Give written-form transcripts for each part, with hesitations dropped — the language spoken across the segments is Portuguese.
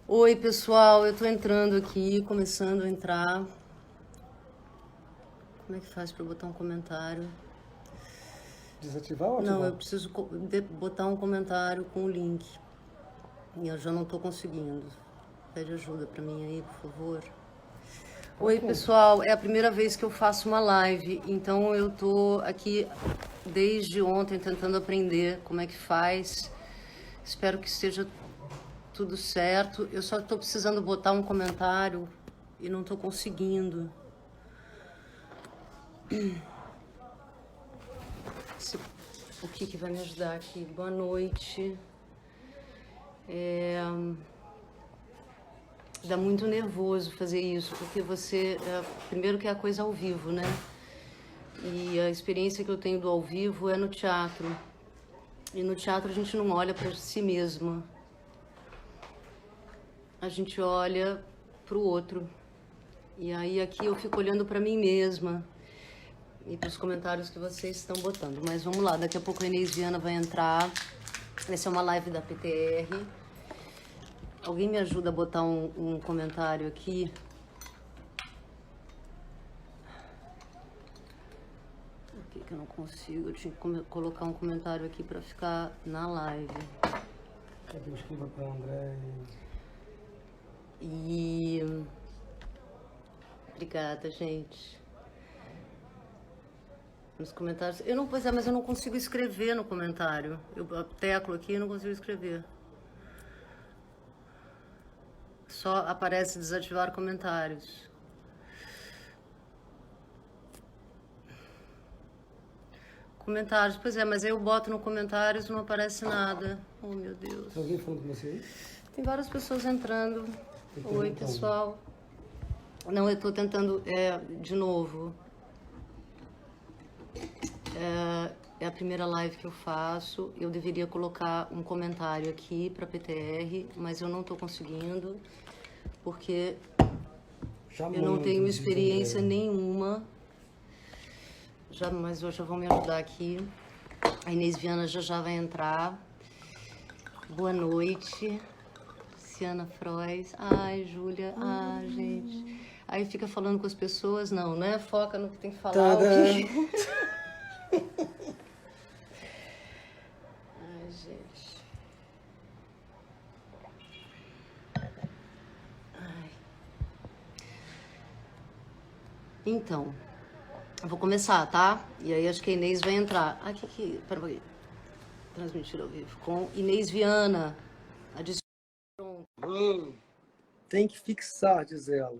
Oi, pessoal, eu tô entrando aqui, começando a entrar. Como é que faz para botar um comentário? Desativar ou Não, ativar? eu preciso botar um comentário com o link. E eu já não tô conseguindo. Pede ajuda para mim aí, por favor. Oi, Ok. pessoal, é a primeira vez que eu faço uma live, então eu tô aqui desde ontem tentando aprender como é que faz. Espero que esteja tudo certo. Eu só tô precisando botar um comentário e não tô conseguindo. Se- O que que vai me ajudar aqui? Boa noite. Dá muito nervoso fazer isso, porque você, primeiro que é a coisa ao vivo, né? E a experiência que eu tenho do ao vivo é no teatro. E no teatro a gente não olha para si mesma, a gente olha para o outro. E aí aqui eu fico olhando para mim mesma e para os comentários que vocês estão botando. Mas vamos lá, daqui a pouco a Inês Viana vai entrar. Essa é uma live da PTR. Alguém me ajuda a botar um comentário aqui? Por que eu não consigo? Eu tinha que colocar um comentário aqui para ficar na live. Cadê o esquiva para André? E... Obrigada, gente. Nos comentários... Eu não, pois é, mas eu não consigo escrever no comentário. Eu teclo aqui e não consigo escrever. Só aparece desativar comentários. Comentários, pois é, mas aí eu boto no comentários e não aparece nada. Oh, meu Deus. Tem alguém falando com você aí? Tem várias pessoas entrando. Tô Oi, perguntando. pessoal. Não, eu tô tentando, de novo. É a primeira live que eu faço. Eu deveria colocar um comentário aqui para PTR, mas eu não tô conseguindo, porque Já eu não tenho mando, diz experiência André. nenhuma. Mas hoje já vão me ajudar aqui. A Inês Viana já vai entrar. Boa noite. Luciana Frois. Ai, Júlia. Ah, gente. Aí fica falando com as pessoas, não, né? Foca no que tem que falar. O Tadã! que... Ai, gente. Ai. Então, eu vou começar, tá? E aí acho que a Inês vai entrar. Ah, que... Pera aí. Transmitir ao vivo. Com Inês Viana. Tem que fixar, diz ela.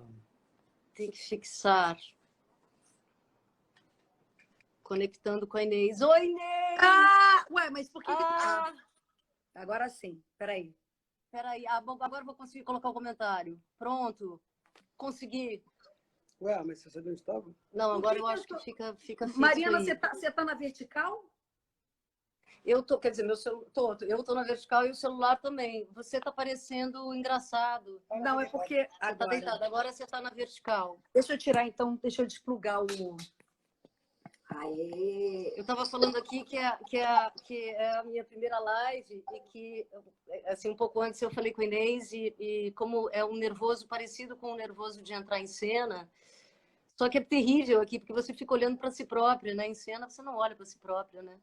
Tem que fixar. Conectando com a Inês. Oi, Inês! Ah, ué, mas por que Ah, agora sim, peraí. peraí. Ah, bom, agora eu vou conseguir colocar o comentário. Pronto. Consegui. Ué, mas você sabia onde estava? Não, Por agora que eu que eu acho que tô... fica fixo Mariana, aí. você tá na vertical? Eu tô, quer dizer, eu tô na vertical e o celular também. Você tá parecendo engraçado. Não, é porque Você tá agora. deitada, agora você tá na vertical. Deixa eu tirar então, deixa eu desplugar o. Aê! Eu tava falando aqui que é a minha primeira live e que, assim, um pouco antes eu falei com a Inês e como é um nervoso parecido com o nervoso de entrar em cena, só que é terrível aqui, porque você fica olhando para si própria, né? Em cena você não olha para si própria, né?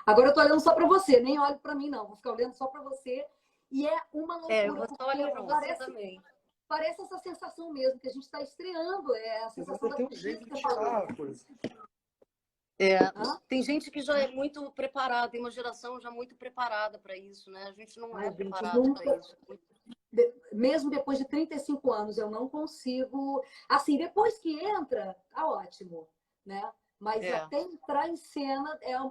Agora eu tô olhando só para você, nem olho para mim, não. Vou ficar olhando só para você. E é uma É, eu loucura, vou só olhar porque para você também. parece essa sensação mesmo, que a gente está estreando, é a Mas sensação ainda da tem um coisa jeito que de você falou. tirar a coisa. É, Hã? tem gente que já é muito preparada, tem uma geração já muito preparada para isso, né? A gente não A é gente preparado para nunca, isso. mesmo depois de 35 anos, eu não consigo. Assim, depois que entra, tá ótimo, né? Mas É. até entrar em cena é Tá,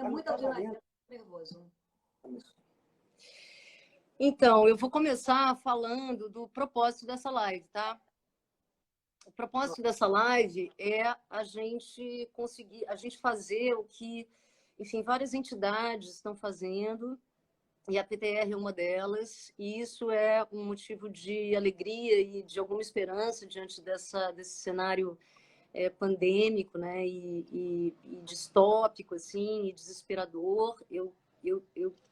muita tá valendo. adrenalina, nervoso. Então, eu vou começar falando do propósito dessa live, tá? O propósito dessa live é a gente conseguir, a gente fazer o que, enfim, várias entidades estão fazendo, e a PTR é uma delas, e isso é um motivo de alegria e de alguma esperança diante desse cenário pandêmico, né, e distópico, assim, e desesperador. Eu eu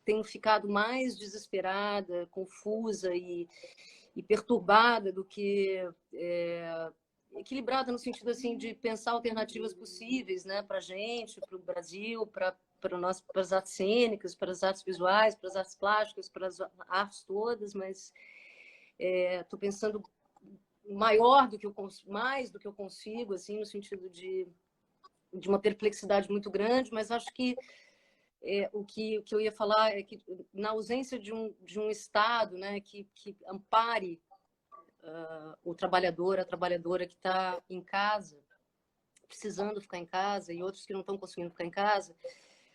tenho ficado mais desesperada, confusa e perturbada do que equilibrada no sentido assim de pensar alternativas possíveis, né, para a gente, para o Brasil, para as artes cênicas, para as artes visuais, para as artes plásticas, para as artes todas, mas estou pensando mais do que eu consigo, assim, no sentido de uma perplexidade muito grande, mas acho que o que eu ia falar é que, na ausência de um Estado, né, que ampare o trabalhador, a trabalhadora que está em casa, precisando ficar em casa, e outros que não estão conseguindo ficar em casa,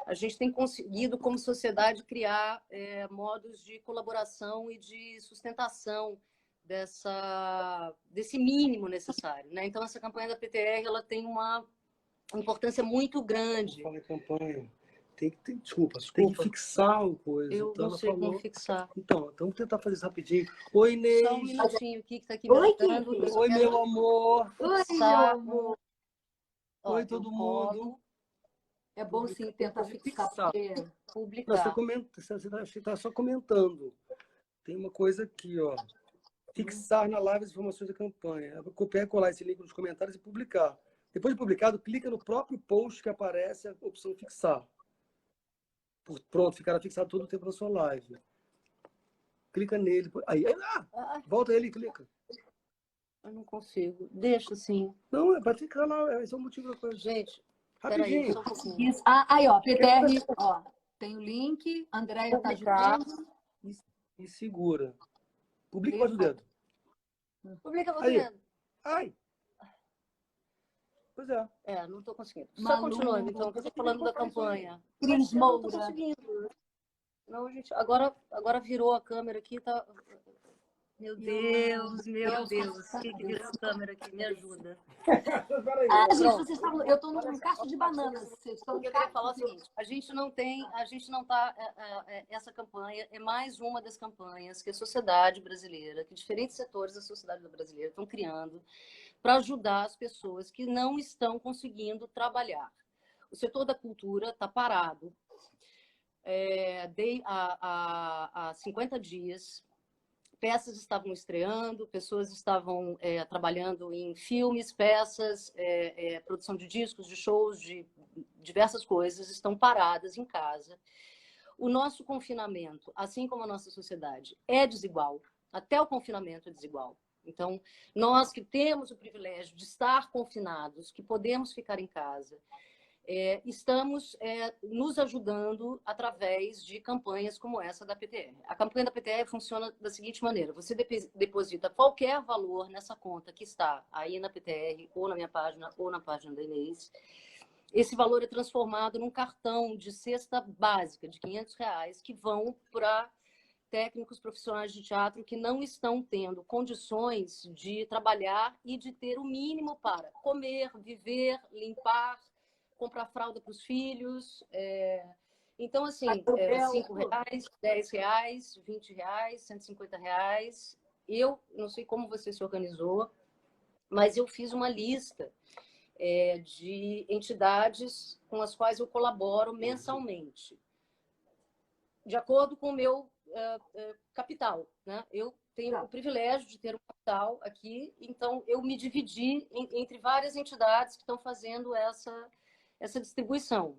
a gente tem conseguido, como sociedade, criar modos de colaboração e de sustentação desse mínimo necessário, né? Então, essa campanha da PTR ela tem uma importância muito grande. Fala em campanha. Desculpa, tem que fixar o coisa. Eu então, não sei como fixar. Então, vamos tentar fazer isso rapidinho. Oi, Inês. Só um minutinho, o que está aqui me ajudando? Oi, meu amor. Oi, meu amor. Oi, todo mundo. É bom sim tentar fixar, porque publicar. Você está só comentando. Tem uma coisa aqui, ó. Fixar na live as informações da campanha. Copiar e colar esse link nos comentários e publicar. Depois de publicado, clica no próprio post que aparece a opção fixar. Pronto, ficará fixado todo o tempo na sua live. Clica nele. Aí, volta ele e clica. Eu não consigo. Deixa assim. Não, é para ficar lá. Esse é o motivo da coisa. Gente, rapidinho. Só um pouquinho. Aí, ó, PTR, ó, tem o link, Andréia está ajudando. E segura. Publica mais o dedo. Publica mais o dedo. Ai. Pois é. Não estou conseguindo. Só continuando, então, que eu estou falando da campanha. Cris Não Moura. estou conseguindo. Não, gente, agora virou a câmera aqui, tá... Meu Deus. O que é essa câmera aqui? Me ajuda. Gente, vocês estavam... Eu estou num cacho de bananas. Vocês estão... Eu queria falar o seguinte, a gente não está... Essa campanha é mais uma das campanhas que a sociedade brasileira, que diferentes setores da sociedade brasileira estão criando para ajudar as pessoas que não estão conseguindo trabalhar. O setor da cultura está parado. Há 50 dias, peças estavam estreando, pessoas estavam trabalhando em filmes, peças, produção de discos, de shows, de diversas coisas, estão paradas em casa. O nosso confinamento, assim como a nossa sociedade, é desigual. Até o confinamento é desigual. Então, nós que temos o privilégio de estar confinados, que podemos ficar em casa, estamos nos ajudando através de campanhas como essa da PTR. A campanha da PTR funciona da seguinte maneira: você deposita qualquer valor nessa conta que está aí na PTR, ou na minha página, ou na página da Inês. Esse valor é transformado num cartão de cesta básica de R$500 que vão para técnicos profissionais de teatro que não estão tendo condições de trabalhar e de ter o mínimo para comer, viver, limpar, comprar fralda para os filhos. Então, assim, R$5, R$10, R$20, R$150. Eu não sei como você se organizou, mas eu fiz uma lista de entidades com as quais eu colaboro mensalmente, de acordo com o meu capital, né? Eu tenho o privilégio de ter um capital aqui, então eu me dividi entre várias entidades que estão fazendo essa distribuição.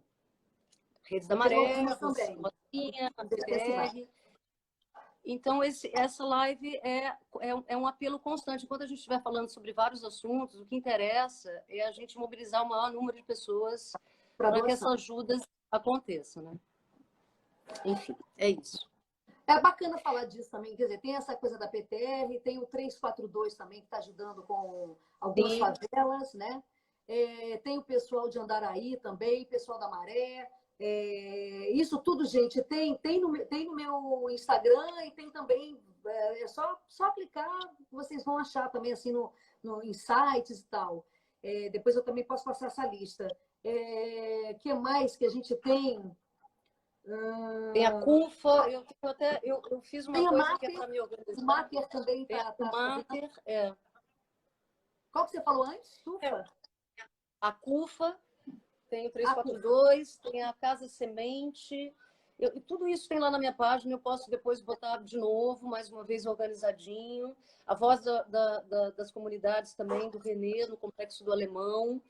Redes da Maré, Rosinha, a PTR. Então, essa live é um apelo constante. Enquanto a gente estiver falando sobre vários assuntos, o que interessa é a gente mobilizar o maior número de pessoas para que essa ajuda aconteça, né? Enfim, é isso. É bacana falar disso também, quer dizer, tem essa coisa da PTR, tem o 342 também, que está ajudando com algumas favelas, né? Tem o pessoal de Andaraí também, pessoal da Maré. Isso tudo, gente, tem no meu Instagram e tem também, é só clicar, vocês vão achar também assim em sites e tal. Depois eu também posso passar essa lista. Que mais que a gente tem? Tem a CUFA, eu fiz uma coisa Mater, que é para me organizar. O Mater também está. O Mater, Qual que você falou antes? CUFA? A CUFA, tem o 342, tem a Casa Semente, Tudo isso tem lá na minha página, eu posso depois botar de novo, mais uma vez organizadinho. A voz das comunidades também, do Renê, no Complexo do Alemão.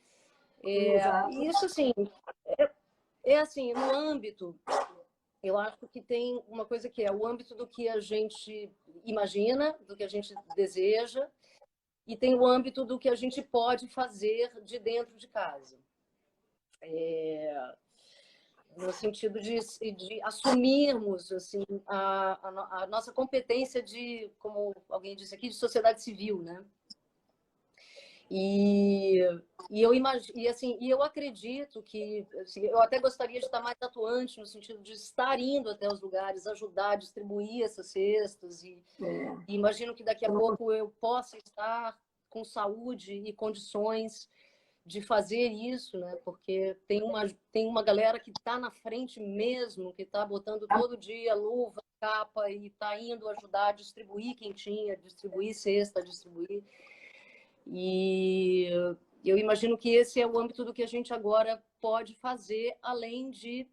Exato. E isso, assim, é assim, no âmbito, eu acho que tem uma coisa que é o âmbito do que a gente imagina, do que a gente deseja, e tem o âmbito do que a gente pode fazer de dentro de casa. No sentido de assumirmos assim, a nossa competência de, como alguém disse aqui, de sociedade civil, né? E eu imagino, e eu acredito que assim, eu até gostaria de estar mais atuante no sentido de estar indo até os lugares, ajudar a distribuir essas cestas e imagino que daqui a pouco eu possa estar com saúde e condições de fazer isso, né? Porque tem uma galera que está na frente mesmo, que está botando todo dia luva, capa e está indo ajudar a distribuir quentinha, distribuir cesta, distribuir. E eu imagino que esse é o âmbito do que a gente agora pode fazer, além de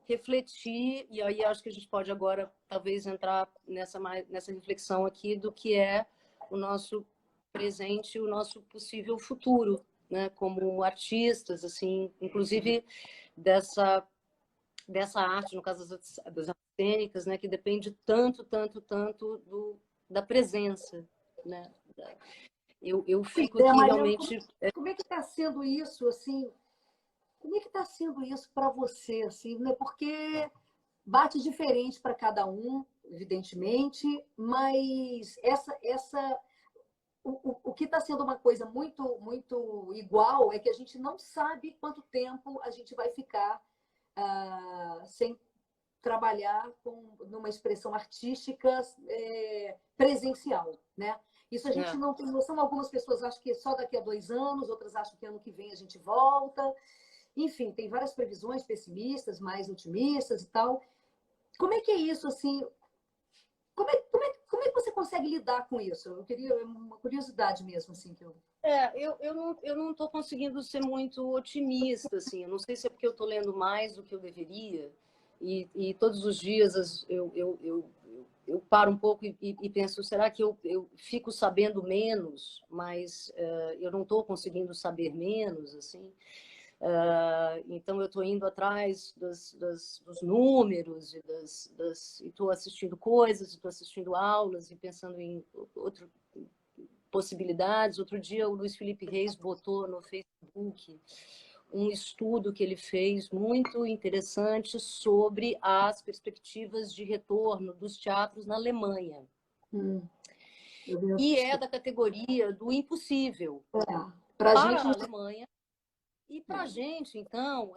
refletir, e aí acho que a gente pode agora talvez entrar nessa reflexão aqui do que é o nosso presente e o nosso possível futuro, né? Como artistas, assim, inclusive dessa arte, no caso das artes cênicas, né? Que depende tanto da presença, né? Eu fico aqui Mariana, realmente... como é que está sendo isso, assim? Como é que está sendo isso para você, assim, né? Porque bate diferente para cada um, evidentemente, mas o que está sendo uma coisa muito igual é que a gente não sabe quanto tempo a gente vai ficar sem trabalhar numa expressão artística presencial, né? Isso a gente não tem noção. Algumas pessoas acham que só daqui a 2 anos, outras acham que ano que vem a gente volta. Enfim, tem várias previsões pessimistas, mais otimistas e tal. Como é que é isso, assim? Como é que você consegue lidar com isso? Eu queria uma curiosidade mesmo, assim, que eu... Eu não estou conseguindo ser muito otimista, assim. Eu não sei se é porque eu estou lendo mais do que eu deveria e todos os dias eu paro um pouco e penso, será que eu fico sabendo menos, mas eu não estou conseguindo saber menos, assim? Então eu estou indo atrás dos números e estou assistindo coisas, estou assistindo aulas e pensando em possibilidades. Outro dia o Luiz Felipe Reis botou no Facebook um estudo que ele fez muito interessante sobre as perspectivas de retorno dos teatros na Alemanha. E é da categoria do impossível para a Alemanha. E para a gente, então,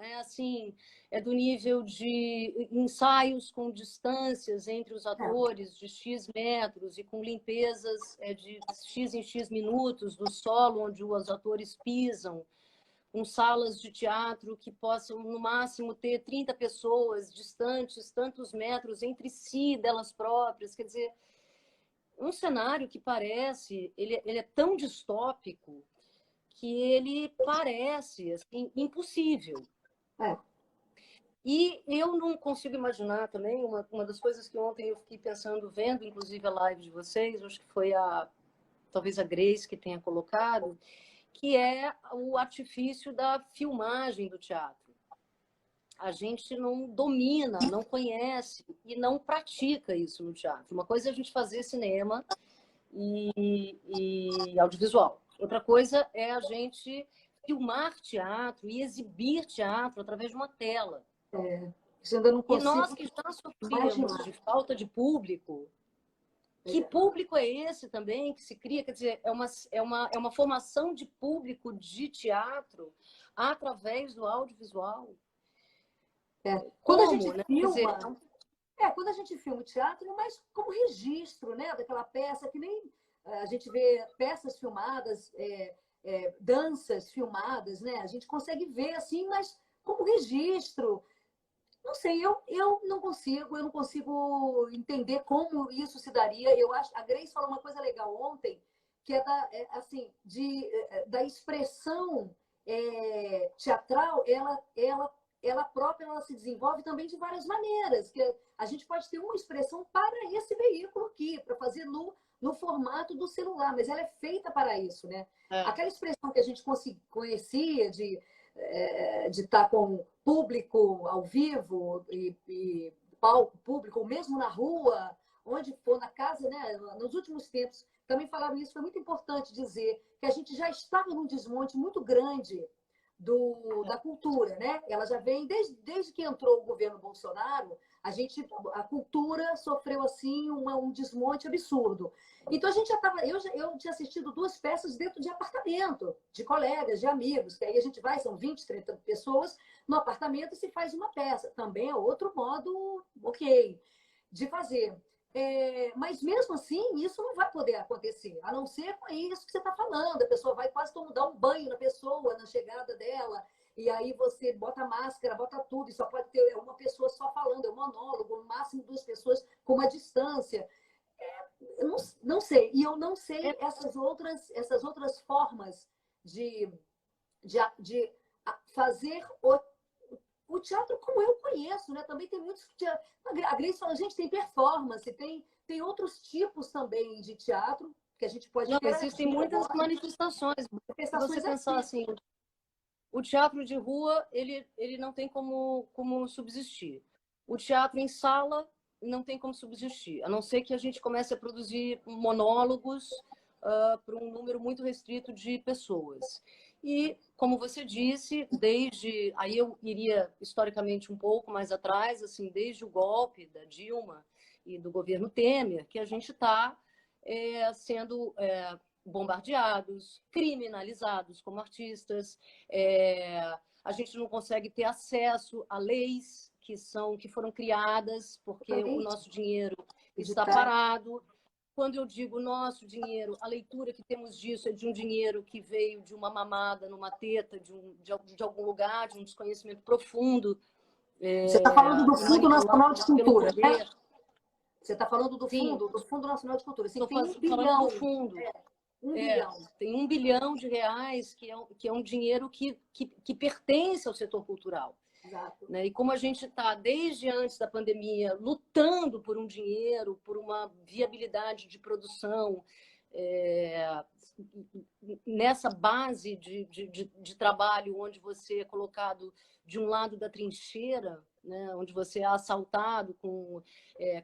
é do nível de ensaios com distâncias entre os atores de X metros e com limpezas de X em X minutos do solo onde os atores pisam, com salas de teatro que possam, no máximo, ter 30 pessoas distantes, tantos metros entre si, delas próprias. Quer dizer, um cenário que parece, ele é tão distópico que ele parece assim, impossível. E eu não consigo imaginar também, uma das coisas que ontem eu fiquei pensando, vendo inclusive a live de vocês, acho que foi talvez a Grace que tenha colocado, que é o artifício da filmagem do teatro. A gente não domina, não conhece e não pratica isso no teatro. Uma coisa é a gente fazer cinema e audiovisual. Outra coisa é a gente filmar teatro e exibir teatro através de uma tela. Ainda não consigo e nós que já sofremos de falta de público, que público é esse também que se cria? Quer dizer, é uma formação de público de teatro através do audiovisual. Quando a gente filma... quando a gente filma o teatro, mas como registro, né, daquela peça, que nem a gente vê peças filmadas, danças filmadas, né? A gente consegue ver assim, mas como registro. Não sei, eu não consigo entender como isso se daria. Eu acho, a Grace falou uma coisa legal ontem, que é da expressão teatral, ela ela própria ela se desenvolve também de várias maneiras, que a gente pode ter uma expressão para esse veículo aqui, para fazer no formato do celular, mas ela é feita para isso, né? Aquela expressão que a gente conhecia de estar com público ao vivo e palco público, ou mesmo na rua, onde for, na casa, né? Nos últimos tempos, também falaram isso, foi muito importante dizer que a gente já estava num desmonte muito grande da cultura, né? Ela já vem desde que entrou o governo Bolsonaro, a cultura sofreu assim um desmonte absurdo. Então a gente já estava, eu tinha assistido 2 peças dentro de apartamento, de colegas, de amigos, que aí a gente vai, são 20, 30 pessoas no apartamento e se faz uma peça. Também é outro modo, ok, de fazer. Mas mesmo assim, isso não vai poder acontecer, a não ser com isso que você está falando. A pessoa vai quase como dar um banho na pessoa na chegada dela, e aí você bota máscara, bota tudo, e só pode ter uma pessoa só falando, é um monólogo, no máximo 2 pessoas com uma distância. Eu não sei, e eu não sei essas outras formas de fazer o teatro como eu conheço, né? Também tem muitos teatros. A Grace fala, gente, tem performance, tem outros tipos também de teatro que a gente pode ter. Existem muitas manifestações. Se você pensar assim, o teatro de rua, ele não tem como subsistir. O teatro em sala não tem como subsistir, a não ser que a gente comece a produzir monólogos para um número muito restrito de pessoas. E, como você disse, aí eu iria historicamente um pouco mais atrás, assim, desde o golpe da Dilma e do governo Temer, que a gente está sendo bombardeados, criminalizados como artistas, a gente não consegue ter acesso a leis que foram criadas porque o nosso dinheiro está parado. Quando eu digo nosso dinheiro, a leitura que temos disso é de um dinheiro que veio de uma mamada numa teta, de algum lugar, de um desconhecimento profundo. Você está falando do Fundo Nacional de Cultura, né? Você está falando do Fundo Nacional de Cultura. Assim, tem 1 bilhão. Falando do fundo. 1 bilhão. Tem R$1 bilhão, que é um dinheiro que pertence ao setor cultural. Exato. Né? E como a gente está, desde antes da pandemia, lutando por um dinheiro, por uma viabilidade de produção, nessa base de trabalho onde você é colocado de um lado da trincheira, né? Onde você é assaltado,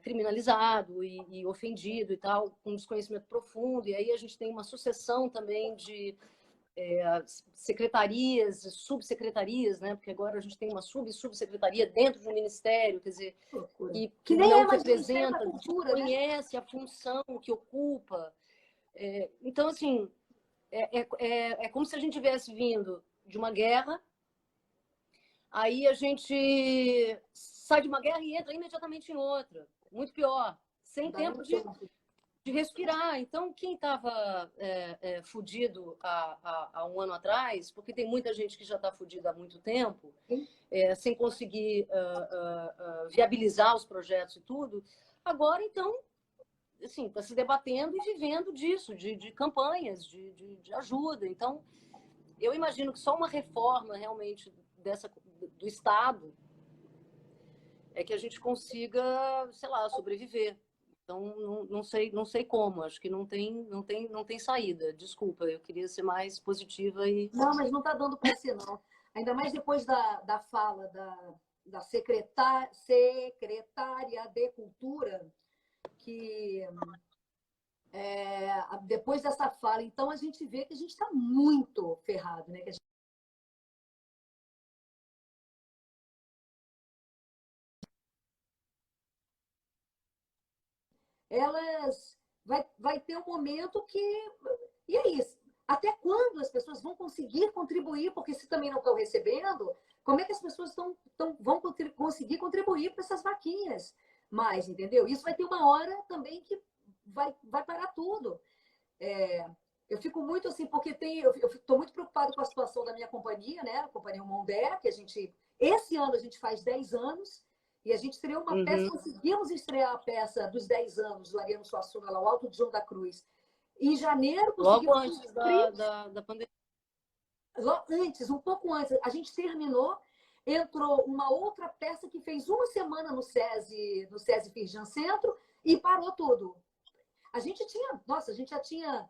criminalizado e ofendido e tal, com desconhecimento profundo, e aí a gente tem uma sucessão também de secretarias, subsecretarias, né? Porque agora a gente tem uma subsecretaria dentro do ministério, quer dizer, que nem não representa, cultura, conhece, né? A função que ocupa. Então, assim, é como se a gente tivesse vindo de uma guerra, aí a gente sai de uma guerra e entra imediatamente em outra, muito pior, sem tempo de respirar. Então, quem estava fudido há um ano atrás, porque tem muita gente que já está fudida há muito tempo, sem conseguir viabilizar os projetos e tudo, agora, então, assim, está se debatendo e vivendo disso, de campanhas, de ajuda. Então, eu imagino que só uma reforma realmente do Estado é que a gente consiga, sei lá, sobreviver. Então, não sei como, acho que não tem saída. Desculpa, eu queria ser mais positiva e... Não, mas não está dando para ser, não. Ainda mais depois da fala da secretária de Cultura, que depois dessa fala, então a gente vê que a gente está muito ferrado, né? Que elas vai ter um momento que... E é isso. Até quando as pessoas vão conseguir contribuir? Porque se também não estão recebendo, como é que as pessoas vão conseguir contribuir para essas vaquinhas? Mais, entendeu? Isso vai ter uma hora também que vai parar tudo. Eu fico muito assim, porque eu estou muito preocupado com a situação da minha companhia, né? A Companhia Mondé, que esse ano a gente faz 10 anos, e a gente estreou uma peça, conseguimos estrear a peça dos 10 anos do Ariano Suassuna, lá, o Alto de João da Cruz. Em janeiro, conseguimos... Logo antes da pandemia. Antes, um pouco antes, a gente terminou. entrou uma outra peça que fez uma semana no SESI Firjan Centro e parou tudo. A gente já tinha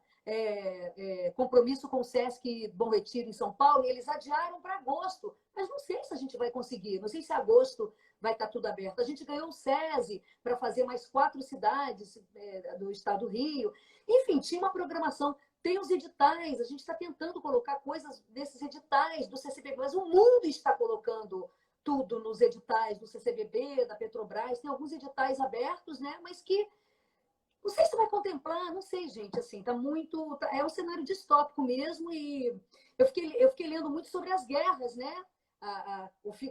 compromisso com o Sesc Bom Retiro em São Paulo e eles adiaram para agosto. Mas não sei se a gente vai conseguir, não sei se agosto vai estar tudo aberto. A gente ganhou o SESI para fazer mais 4 cidades do estado do Rio. Enfim, tinha uma programação. Tem os editais, a gente está tentando colocar coisas desses editais do CCBB, mas o mundo está colocando tudo nos editais do CCBB, da Petrobras. Tem alguns editais abertos, né? Mas que não sei se vai contemplar, não sei, gente, assim, tá muito... É um cenário distópico mesmo e eu fiquei lendo muito sobre as guerras, né?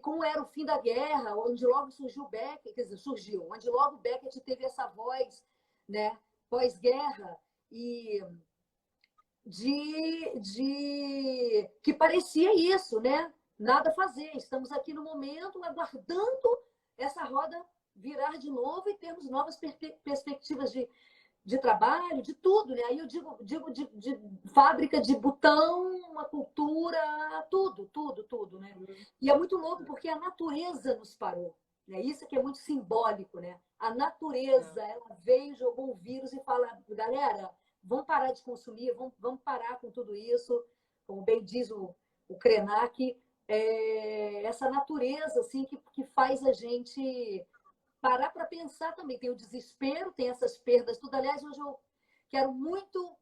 Como era o fim da guerra, onde logo surgiu o Beckett, quer dizer, onde logo o Beckett teve essa voz, né? Pós-guerra e que parecia isso, né? Nada a fazer. Estamos aqui no momento aguardando essa roda virar de novo e termos novas perspectivas de trabalho, de tudo, né? Aí eu digo de fábrica de botão, uma cultura, tudo, né? E é muito louco porque a natureza nos parou, né? Isso que é muito simbólico, né? A natureza, ela veio, jogou o vírus e fala, galera, vamos parar de consumir, vamos parar com tudo isso, como bem diz o Krenak, essa natureza assim que faz a gente parar para pensar também. Tem o desespero, tem essas perdas, tudo. Aliás, hoje eu quero muito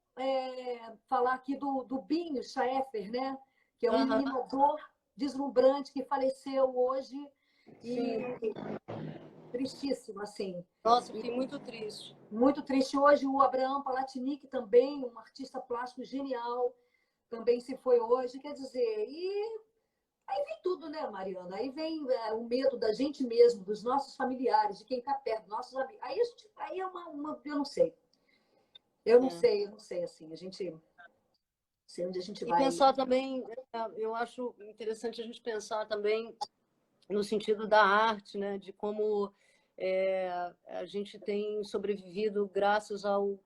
falar aqui do Binho Schaeffer, né? Que é um iluminador deslumbrante que faleceu hoje. E tristíssimo, assim. Nossa, fiquei muito triste. Muito triste. Hoje o Abraham Palatinic também, um artista plástico genial, também se foi hoje. Quer dizer, aí vem tudo, né, Mariana? Aí vem o medo da gente mesmo, dos nossos familiares, de quem está perto, nossos amigos. Aí é uma eu não sei. Eu não sei, assim, a gente... sei onde a gente vai. E pensar também, eu acho interessante a gente pensar também no sentido da arte, né? De como a gente tem sobrevivido graças ao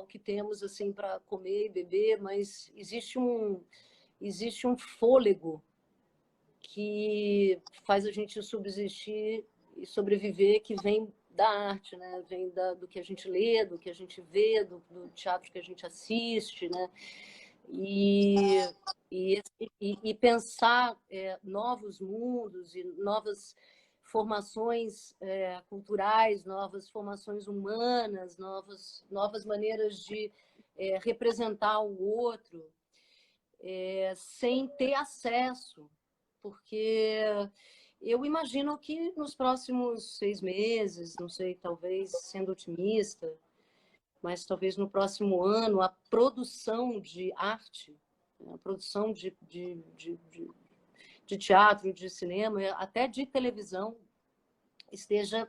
que temos assim para comer e beber, mas existe um fôlego que faz a gente subsistir e sobreviver, que vem da arte, né? Vem do que a gente lê, do que a gente vê, do teatro que a gente assiste, né? E pensar novos mundos e novas formações culturais, novas formações humanas, novas maneiras de representar o outro, sem ter acesso, porque eu imagino que nos próximos 6 meses, não sei, talvez sendo otimista, mas talvez no próximo ano a produção de arte, a produção de teatro, de cinema, até de televisão, esteja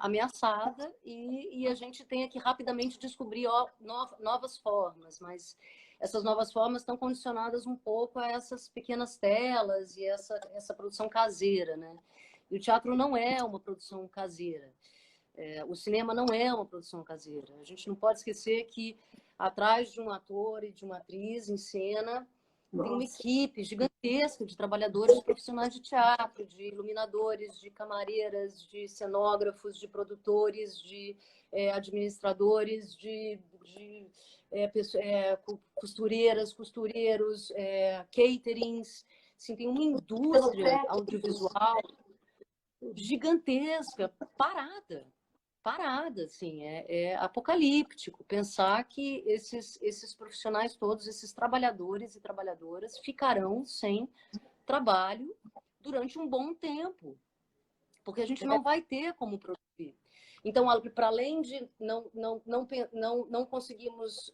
ameaçada e a gente tenha que rapidamente descobrir novas formas, mas essas novas formas estão condicionadas um pouco a essas pequenas telas e essa produção caseira, né? E o teatro não é uma produção caseira. O cinema não é uma produção caseira. A gente não pode esquecer que atrás de um ator e de uma atriz em cena tem uma equipe gigantesca de trabalhadores profissionais de teatro, de iluminadores, de camareiras, de cenógrafos, de produtores, de administradores, de costureiras, costureiros, caterings. Assim, tem uma indústria audiovisual gigantesca, parada, assim, é apocalíptico pensar que esses profissionais todos, esses trabalhadores e trabalhadoras ficarão sem trabalho durante um bom tempo, porque a gente não vai ter como produzir. Então, para além de não conseguirmos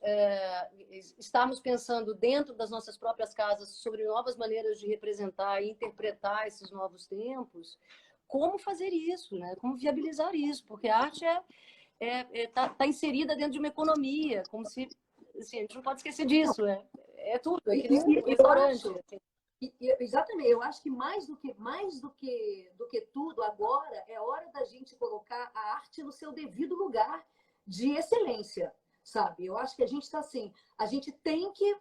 estarmos pensando dentro das nossas próprias casas sobre novas maneiras de representar e interpretar esses novos tempos, como fazer isso, né? Como viabilizar isso, porque a arte tá inserida dentro de uma economia, como se assim, a gente não pode esquecer disso, é tudo, é que nem um restaurante. Exatamente, eu acho que mais do que tudo agora é hora da gente colocar a arte no seu devido lugar de excelência, sabe? Eu acho que a gente está assim, a gente tem que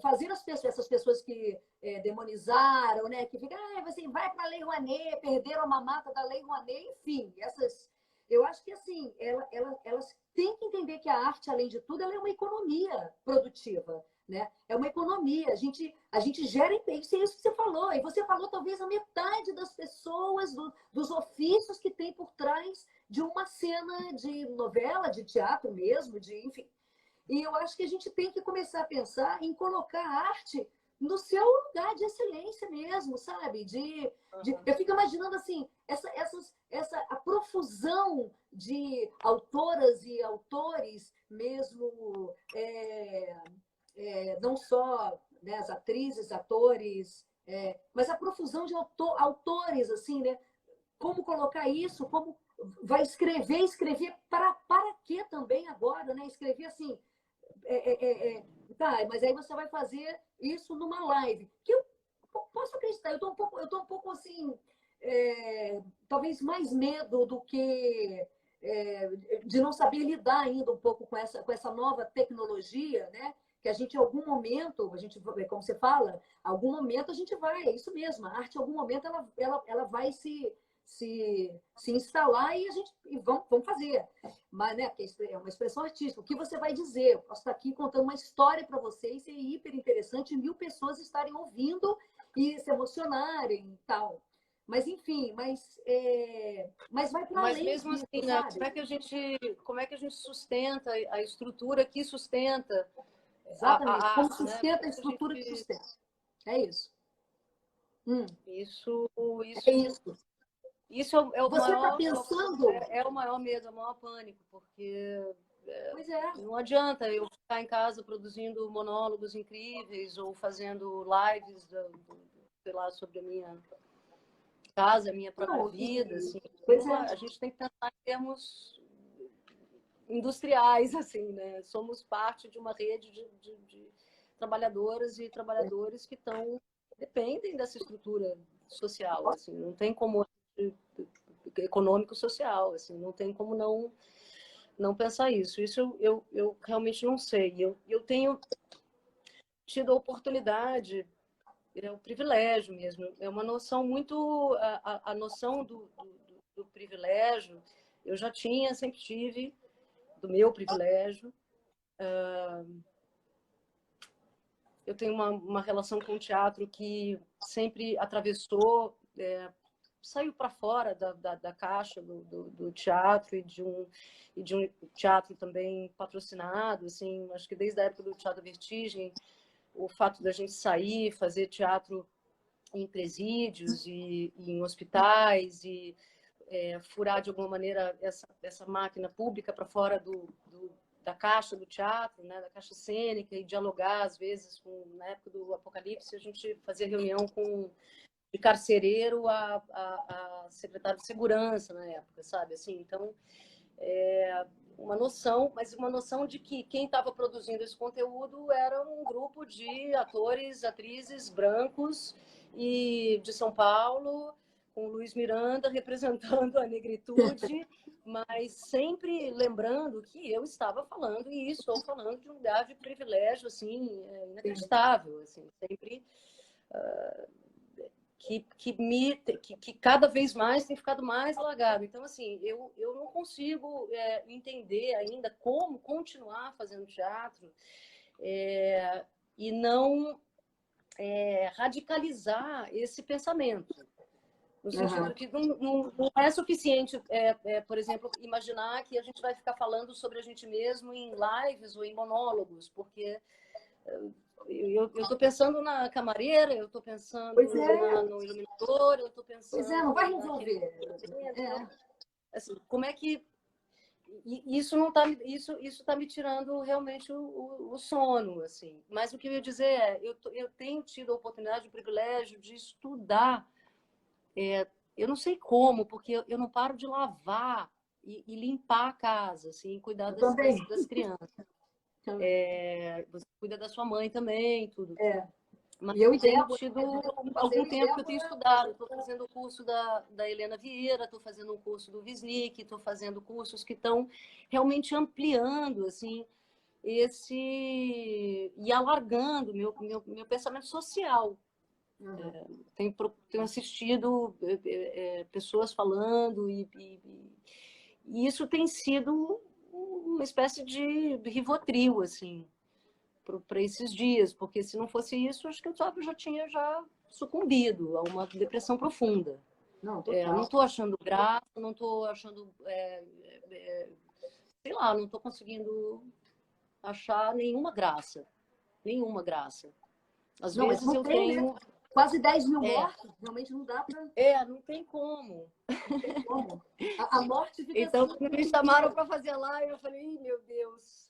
fazer essas pessoas que demonizaram, né? Que ficam, você vai para a Lei Rouanet, perderam a mamata da Lei Rouanet, enfim, eu acho que assim, elas têm que entender que a arte, além de tudo, ela é uma economia produtiva, né? É uma economia. A gente gera emprego. Isso é isso que você falou. E você falou talvez a metade das pessoas, dos ofícios que tem por trás de uma cena de novela, de teatro mesmo, enfim. E eu acho que a gente tem que começar a pensar em colocar a arte no seu lugar de excelência mesmo, sabe? Eu fico imaginando assim, a profusão de autoras e autores mesmo, não só, né, as atrizes, atores, mas a profusão de autores, assim, né? Como colocar isso, como vai escrever para quê também agora, né? Escrever assim, tá, mas aí você vai fazer isso numa live. Que eu posso acreditar, eu tô um pouco assim, talvez mais medo do que de não saber lidar ainda um pouco com essa nova tecnologia, né? Que a gente, em algum momento, como você fala, algum momento a gente vai, é isso mesmo, a arte, em algum momento, ela vai se instalar e vamos fazer. Mas, né, porque é uma expressão artística. O que você vai dizer? Eu posso estar aqui contando uma história para vocês, é hiper interessante, 1000 pessoas estarem ouvindo e se emocionarem e tal. Mas, enfim, mas vai para além mesmo disso, assim, né? sabe? Como é que a gente sustenta a estrutura que sustenta Exatamente. a Como arte, né? sustenta a estrutura que sustenta. É isso. Isso, É isso, isso. isso é o Você está maior, pensando? é o maior medo, é o maior pânico, porque Pois é. não adianta eu ficar em casa produzindo monólogos incríveis ou fazendo lives, sei lá, sobre a minha casa, a minha própria Não, vida, assim. pois é. A gente tem que pensar em termos industriais, assim, né? Somos parte de uma rede de trabalhadoras e trabalhadores que dependem dessa estrutura social, assim, não tem como econômico-social, assim, não tem como não pensar isso. Isso eu realmente não sei. Eu tenho tido a oportunidade, é um privilégio mesmo, é uma noção muito a noção do privilégio. Eu já tinha, sempre tive do meu privilégio. Eu tenho uma relação com o teatro que sempre atravessou, saiu para fora da caixa do teatro e de um teatro também patrocinado, assim, acho que desde a época do Teatro Vertigem, o fato da gente sair, fazer teatro em presídios e em hospitais e furar de alguma maneira essa máquina pública para fora da caixa do teatro, né, da caixa cênica, e dialogar às vezes na época do Apocalipse a gente fazia reunião de carcereiro a secretário de segurança na época, sabe, assim, então uma noção de que quem estava produzindo esse conteúdo era um grupo de atores, atrizes brancos e de São Paulo, com o Luiz Miranda representando a negritude, mas sempre lembrando que eu estava falando, e estou falando, de um lugar de privilégio, assim, inacreditável, assim, sempre que cada vez mais tem ficado mais alagado. Então, assim, eu não consigo entender ainda como continuar fazendo teatro e não radicalizar esse pensamento. No sentido que não é suficiente, por exemplo, imaginar que a gente vai ficar falando sobre a gente mesmo em lives ou em monólogos, porque eu estou pensando na camareira, eu estou pensando no iluminador, eu estou pensando... Pois não vai resolver. Assim, como é que... Isso não tá, isso tá me tirando realmente o sono, assim. Mas o que eu ia dizer é, eu tenho tido a oportunidade, o privilégio de estudar. Eu não sei como, porque eu não paro de lavar e limpar a casa, assim, cuidar das crianças. Você cuida da sua mãe também, tudo. Mas eu tenho tido algum tempo que eu tenho estudado. Estou fazendo o curso da Helena Vieira, estou fazendo um curso do Wisnik, estou fazendo cursos que estão realmente ampliando, assim, e alargando meu pensamento social. Tenho assistido pessoas falando e isso tem sido uma espécie de Rivotril, assim, para esses dias, porque se não fosse isso, acho que eu já tinha sucumbido a uma depressão profunda. Não, não estou achando graça, não estou achando, sei lá, não estou conseguindo achar nenhuma graça. Às não, mas vezes não eu tem, né? tenho... Quase 10 mil mortos, realmente não dá para... não tem como. Não tem como. A morte fica Então, assim. quando me chamaram para fazer live, eu falei, Ih, meu Deus.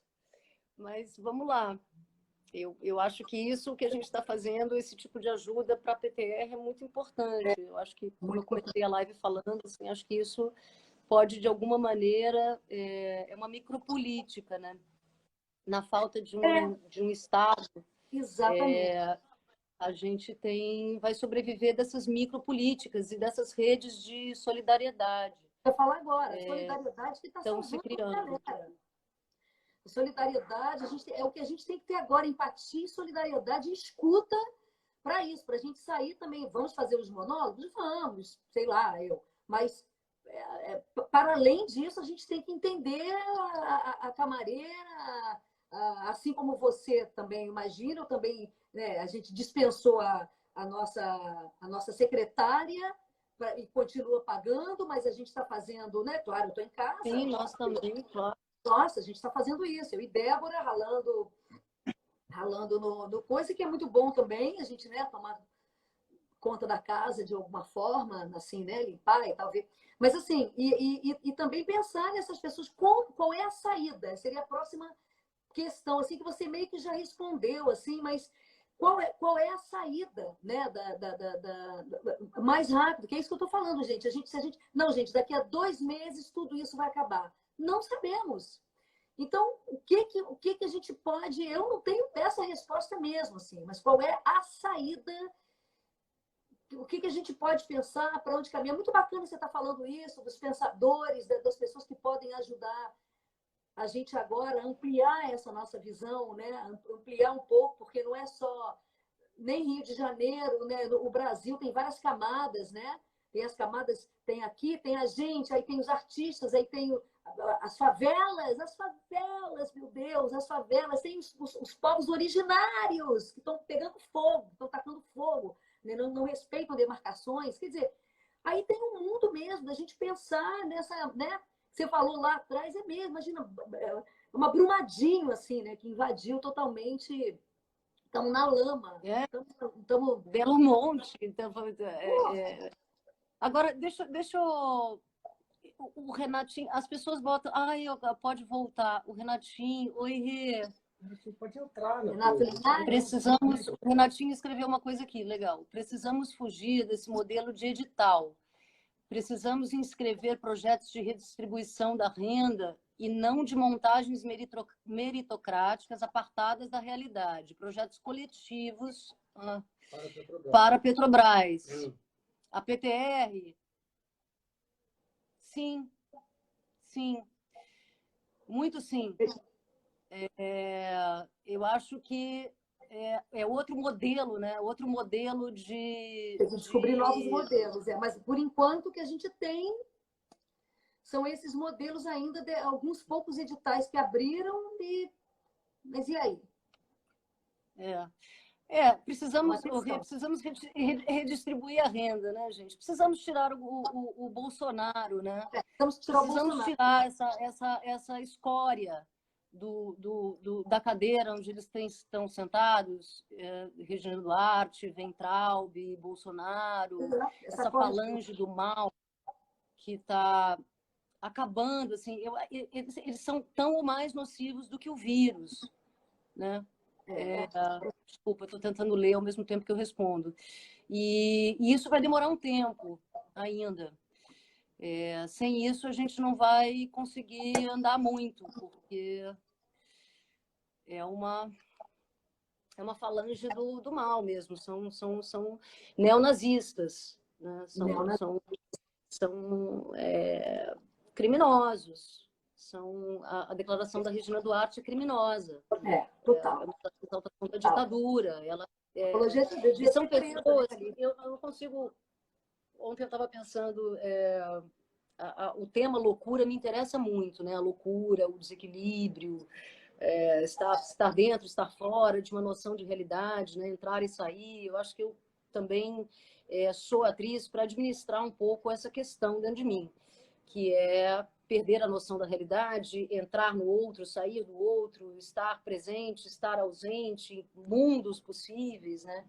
Mas vamos lá. Eu acho que isso que a gente está fazendo, esse tipo de ajuda para a PTR é muito importante. Eu acho que, como eu comecei a live falando, assim, acho que isso pode, de alguma maneira, é uma micropolítica, né? Na falta de um Estado, Exatamente. a gente vai sobreviver dessas micropolíticas e dessas redes de solidariedade. Eu falar agora, solidariedade que está se salvando criando. a galera. Solidariedade, é o que a gente tem que ter agora, empatia, solidariedade e escuta para isso, para a gente sair também. Vamos fazer os monólogos? Vamos, sei lá, mas para além disso, a gente tem que entender a camareira, assim como você também imagina, eu também, né, a gente dispensou a nossa secretária e continua pagando, mas a gente está fazendo, né? Claro, eu estou em casa. Sim, nós também, claro. Nossa, a gente está fazendo isso. Eu e Débora ralando no coisa, que é muito bom também, a gente, né, tomar conta da casa de alguma forma, assim, né, limpar e tal. Mas, assim, e também pensar nessas pessoas, qual é a saída? Seria a próxima questão, assim, que você meio que já respondeu, assim, mas qual é a saída, né, mais rápido? Que é isso que eu estou falando, gente. Não, gente, daqui a 2 meses tudo isso vai acabar. Não sabemos. Então, o que a gente pode... Eu não tenho essa resposta mesmo, assim, mas qual é a saída? O que a gente pode pensar? Para onde caminhar? É muito bacana você estar falando isso, dos pensadores, das pessoas que podem ajudar a gente agora a ampliar essa nossa visão, né? Ampliar um pouco, porque não é só nem Rio de Janeiro, né? O Brasil tem várias camadas, né? Tem as camadas, tem aqui, tem a gente, aí tem os artistas, aí tem as favelas, meu Deus, as favelas, tem os povos originários que estão pegando fogo, estão tacando fogo, né? Não respeitam demarcações. Quer dizer, aí tem um mundo mesmo da gente pensar nessa, né? Você falou lá atrás, é mesmo, imagina, uma Brumadinho, assim, né? Que invadiu totalmente. Estamos na lama. Belo Monte. Então, Agora, deixa eu... O Renatinho, as pessoas botam... pode voltar. O Renatinho, oi, Rê. Você pode entrar, né? O Renatinho escreveu uma coisa aqui, legal. Precisamos fugir desse modelo de edital. Precisamos inscrever projetos de redistribuição da renda e não de montagens meritocráticas apartadas da realidade. Projetos coletivos para Petrobras. A PTR, sim, muito sim. Eu acho que é outro modelo, né? Outro modelo de... Descobrir novos modelos. Mas, por enquanto, o que a gente tem são esses modelos ainda, de alguns poucos editais que abriram, mas e aí? Precisamos redistribuir a renda, né, gente? Precisamos tirar o Bolsonaro, né? Precisamos tirar essa escória da cadeira onde eles estão sentados, Regina Duarte, Weintraub, Bolsonaro, essa falange do mal que está acabando, assim, eles são tão ou mais nocivos do que o vírus, né? Desculpa, estou tentando ler ao mesmo tempo que eu respondo. E isso vai demorar um tempo ainda. Sem isso, a gente não vai conseguir andar muito, porque é uma falange do mal mesmo. São neonazistas, né? São criminosos. São a declaração da Regina Duarte é criminosa. Total. É uma exaltação da ditadura. Ela, Apologia e são presa, né, pessoas... ali. Eu não consigo... Ontem eu estava pensando... o tema loucura me interessa muito, né? A loucura, o desequilíbrio, estar dentro, estar fora de uma noção de realidade, né? Entrar e sair. Eu acho que eu também sou atriz para administrar um pouco essa questão dentro de mim, que é perder a noção da realidade, entrar no outro, sair do outro, estar presente, estar ausente, mundos possíveis, né?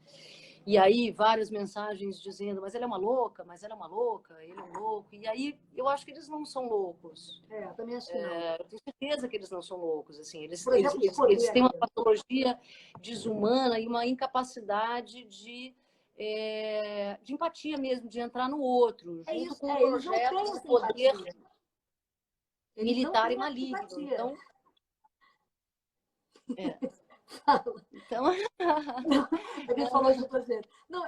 E aí várias mensagens dizendo, mas ela é uma louca, mas ela é uma louca, ele é um louco. E aí eu acho que eles não são loucos. Eu também acho que não. Eu tenho certeza que eles não são loucos. Assim, Por exemplo, eles têm uma patologia desumana e uma incapacidade de empatia mesmo, de entrar no outro, junto com o projeto de poder militar e maligno. Então, então... A gente falou de outras vezes. Não,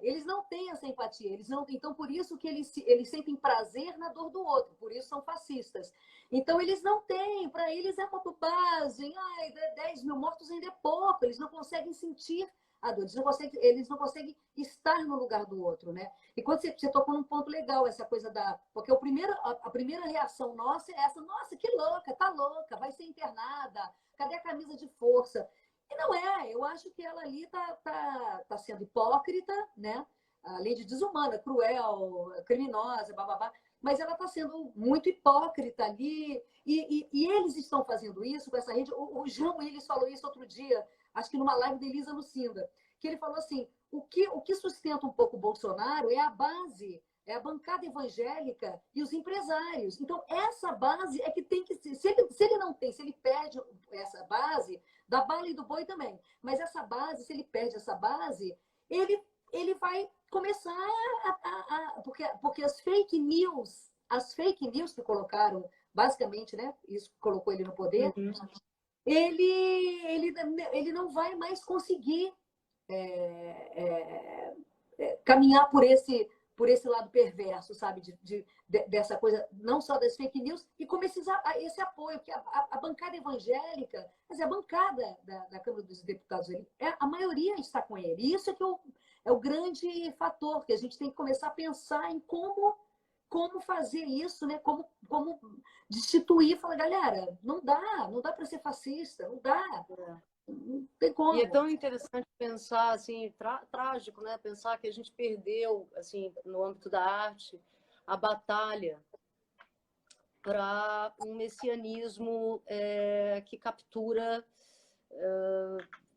eles não têm essa empatia. Eles não, então, por isso que eles sentem prazer na dor do outro. Por isso são fascistas. Então, eles não têm. Para eles é uma bobagem. 10 mil mortos ainda é pouco. Eles não conseguem sentir a dor. Eles não conseguem estar no lugar do outro, né? E quando você tocou num ponto legal, essa coisa da... Porque a primeira reação nossa é essa. Nossa, que louca, tá louca, vai ser internada. Cadê a camisa de força? E não é, eu acho que ela ali tá sendo hipócrita, né? Além de desumana, cruel, criminosa, bababá, mas ela está sendo muito hipócrita ali. E eles estão fazendo isso com essa rede. O João Willis falou isso outro dia, acho que numa live da Elisa Lucinda, que ele falou assim: o que sustenta um pouco o Bolsonaro é a base. É a bancada evangélica e os empresários. Então, essa base é que tem que ser. Se ele não tem, se ele perde essa base, da bala e do boi também. Mas essa base, se ele perde essa base, ele vai começar porque as fake news que colocaram, basicamente, né? Isso colocou ele no poder, ele não vai mais conseguir caminhar por esse lado perverso, sabe? Dessa coisa, não só das fake news, e como esse apoio, que a bancada evangélica, mas a bancada da Câmara dos Deputados, a maioria está com ele. E isso é que é o grande fator, que a gente tem que começar a pensar em como fazer isso, né? Como destituir, falar, galera, não dá para ser fascista, não dá. Não tem como. E é tão interessante pensar, assim, trágico, né? Pensar que a gente perdeu, assim, no âmbito da arte, a batalha para um messianismo que captura,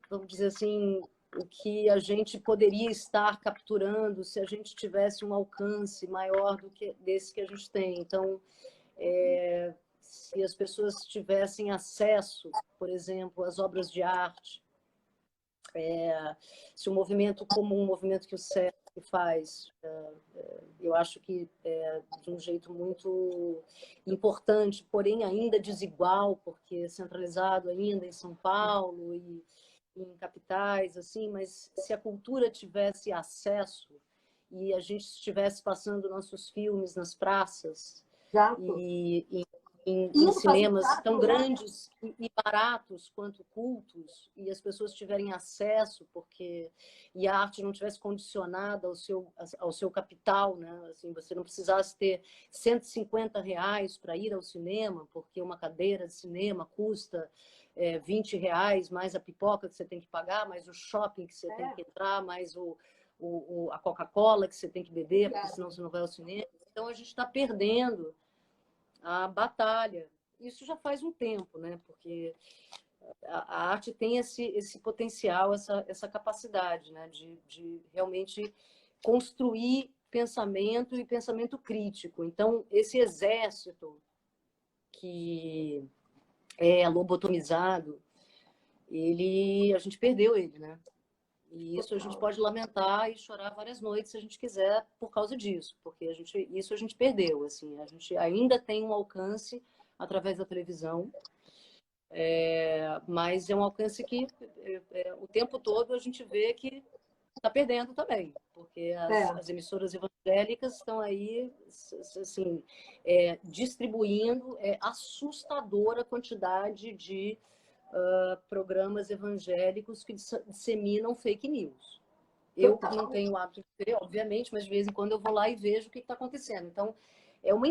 vamos dizer assim, o que a gente poderia estar capturando se a gente tivesse um alcance maior do que desse que a gente tem. Então, se as pessoas tivessem acesso, por exemplo, às obras de arte, se um movimento como um movimento que o SESC faz, eu acho que de um jeito muito importante, porém ainda desigual, porque é centralizado ainda em São Paulo e em capitais, assim, mas se a cultura tivesse acesso e a gente estivesse passando nossos filmes nas praças e em cinemas tão grandes e baratos quanto cultos, e as pessoas tiverem acesso, e a arte não tivesse condicionada ao seu capital, né? Assim, você não precisasse ter R$150 para ir ao cinema, porque uma cadeira de cinema custa R$20, mais a pipoca que você tem que pagar, mais o shopping que você tem que entrar, mais a Coca-Cola que você tem que beber, porque senão você não vai ao cinema. Então, a gente está perdendo a batalha. Isso já faz um tempo, né? Porque a arte tem esse potencial, essa capacidade, né? De realmente construir pensamento e pensamento crítico. Então, esse exército que é lobotomizado, a gente perdeu ele, né? E isso a gente pode lamentar e chorar várias noites se a gente quiser por causa disso, porque isso a gente perdeu, assim, a gente ainda tem um alcance através da televisão, mas é um alcance que o tempo todo a gente vê que está perdendo também, porque as emissoras evangélicas estão aí, assim, distribuindo assustadora quantidade de programas evangélicos que disseminam fake news. Eu não tenho o hábito de ver, obviamente, mas de vez em quando eu vou lá e vejo o que está acontecendo. Então, é uma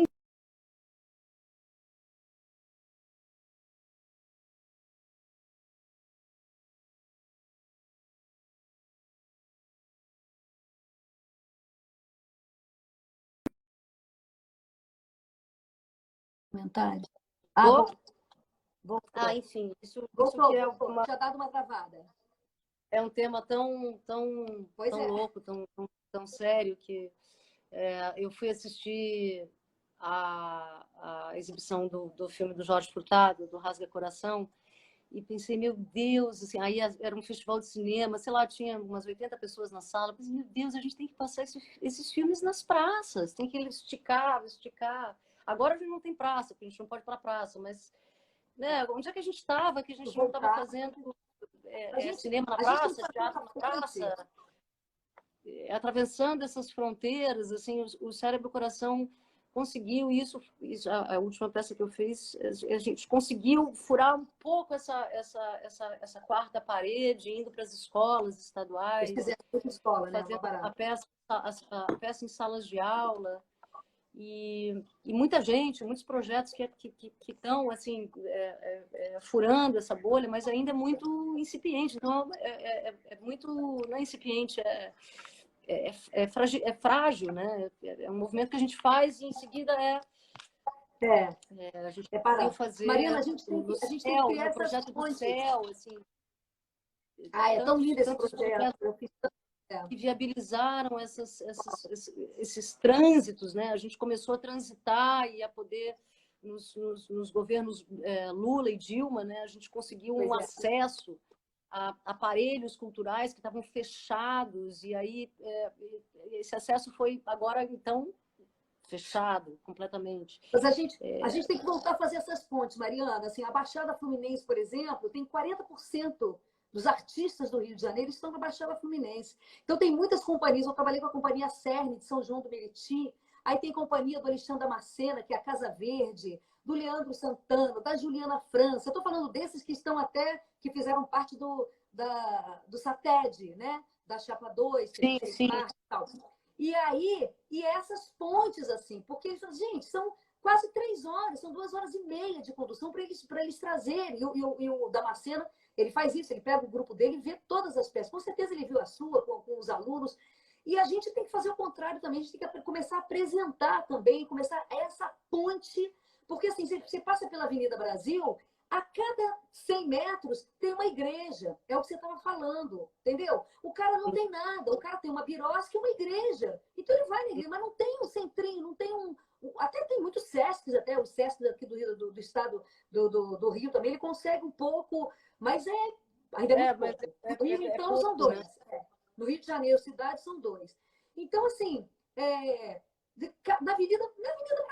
comentário. enfim, isso Voltou, que é voltou. Tinha dado uma travada. É um tema tão louco, tão sério, que eu fui assistir a exibição do filme do Jorge Furtado, do Rasga Coração, e pensei, meu Deus, assim, aí era um festival de cinema, sei lá, tinha umas 80 pessoas na sala, pensei, meu Deus, a gente tem que passar esses filmes nas praças, tem que esticar. Agora a gente não tem praça, porque a gente não pode ir para a praça, mas né, onde é que a gente estava, que a gente não estava fazendo cinema na praça, teatro na praça, atravessando essas fronteiras, assim, o Cérebro Coração conseguiu isso, a última peça que eu fiz, a gente conseguiu furar um pouco essa quarta parede, indo para as escolas estaduais, fazendo a peça em salas de aula. E muita gente, muitos projetos que estão assim, furando essa bolha, mas ainda é muito incipiente. Então, muito, não é incipiente, é frágil, né? É um movimento que a gente faz e em seguida a gente conseguiu fazer. Mariana, a gente tem que criar o projeto do céu, assim. É tão lindo esse projeto. Que viabilizaram esses trânsitos, né? A gente começou a transitar e a poder, nos governos Lula e Dilma, né? A gente conseguiu um acesso a aparelhos culturais que estavam fechados, e aí esse acesso foi agora, então, fechado completamente. Mas a gente tem que voltar a fazer essas pontes, Mariana. Assim, a Baixada Fluminense, por exemplo, tem 40% dos artistas do Rio de Janeiro estão na Baixada Fluminense. Então, tem muitas companhias. Eu trabalhei com a companhia Cerne, de São João do Meriti. Aí tem companhia do Alexandre Damascena, que é a Casa Verde, do Leandro Santana, da Juliana França. Eu estou falando desses que estão que fizeram parte do SATED, né? Da Chapa 2, que sim, fez parte e tal. E aí, essas pontes, assim, porque, gente, são quase 3 horas, são 2 horas e meia de condução para eles trazerem. E o Damasceno, ele faz isso, ele pega o grupo dele e vê todas as peças. Com certeza ele viu a sua com os alunos. E a gente tem que fazer o contrário também, a gente tem que começar a apresentar também, começar essa ponte, porque assim, você passa pela Avenida Brasil, a cada 100 metros tem uma igreja. É o que você estava falando, entendeu? O cara não tem nada. O cara tem uma birosca e uma igreja. Então ele vai na igreja, mas não tem um centrinho, não tem um... Até tem muitos SESCs, até os SESCs aqui do estado do Rio também, ele consegue um pouco, mas ainda é muito pouco. No Rio, então, pouco, são 2. Né? No Rio de Janeiro, cidade, são 2. Então, assim, na Avenida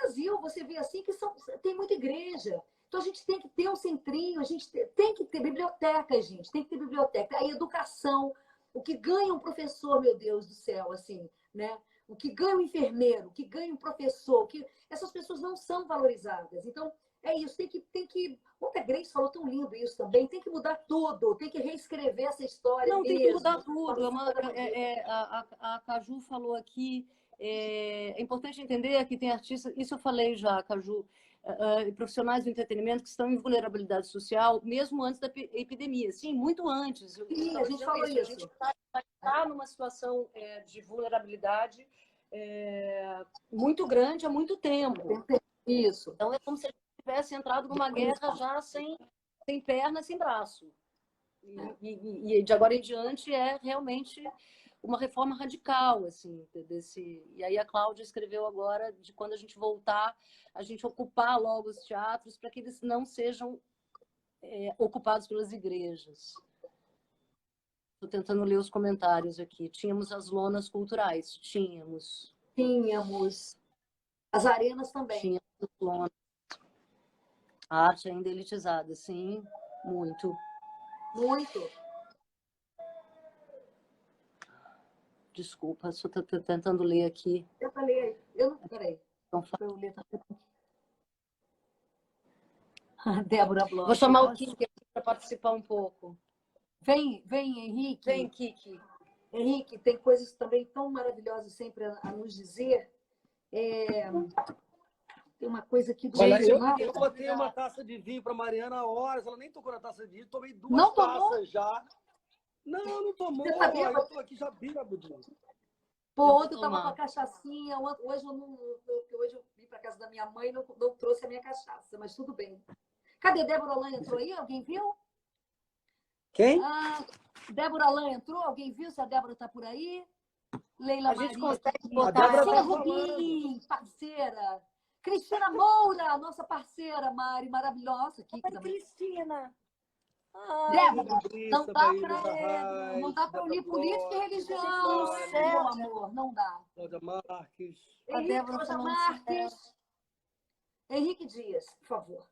Brasil, você vê assim que tem muita igreja. Então, a gente tem que ter um centrinho, a gente tem que ter biblioteca, gente. Tem que ter biblioteca. A educação, o que ganha um professor, meu Deus do céu, assim, né? O que ganha um enfermeiro, o que ganha um professor, essas pessoas não são valorizadas. Então, é isso. Tem que... Ontem a Grace falou tão lindo isso também. Tem que mudar tudo, tem que reescrever essa história não, mesmo. Tem que mudar tudo. A Caju falou aqui, é importante entender que tem artistas, isso eu falei já, Caju, profissionais do entretenimento que estão em vulnerabilidade social, mesmo antes da epidemia. Sim, muito antes. Sim, a gente falou isso. A gente está numa situação de vulnerabilidade muito grande há muito tempo. Isso. Então, é como se a gente tivesse entrado numa guerra já sem perna, sem braço. E de agora em diante é realmente uma reforma radical, assim, e aí a Cláudia escreveu agora de quando a gente voltar, a gente ocupar logo os teatros para que eles não sejam ocupados pelas igrejas. Estou tentando ler os comentários aqui. Tínhamos as lonas culturais? Tínhamos. As arenas também. Tínhamos as lonas. A arte ainda elitizada, sim, muito. Muito. Desculpa, só tô tentando ler aqui. Eu falei, peraí. Então, Eu ler também. Débora Blanc. vou chamar o Kiki aqui para participar um pouco. Vem, Henrique. Vem, Kiki. Henrique, tem coisas também tão maravilhosas sempre a nos dizer. Tem uma coisa aqui do... Olha, eu Marcos. botei uma taça de vinho para Mariana há horas, ela nem tocou na taça de vinho, tomei duas Não taças tomou? já. Não tomou. Você tá bêbado? Eu tô aqui já bêbado. Pô, ontem eu tava com a cachaçinha, hoje eu vim para casa da minha mãe e não trouxe a minha cachaça, mas tudo bem. Cadê Débora Alain? Entrou aí? Alguém viu? Quem? Débora Alain entrou? Alguém viu se a Débora está por aí? Leila A gente Maria. consegue A botar... Débora Cristina tá Rubim, parceira. Cristina Moura, nossa parceira, Mari, maravilhosa. Aqui, Oi, Cristina. Débora, Brisa, não dá para unir política e religião, meu amor, não dá. Cláudia Marques. A Henrique Débora Rosa falando Marques. Henrique Dias, por favor.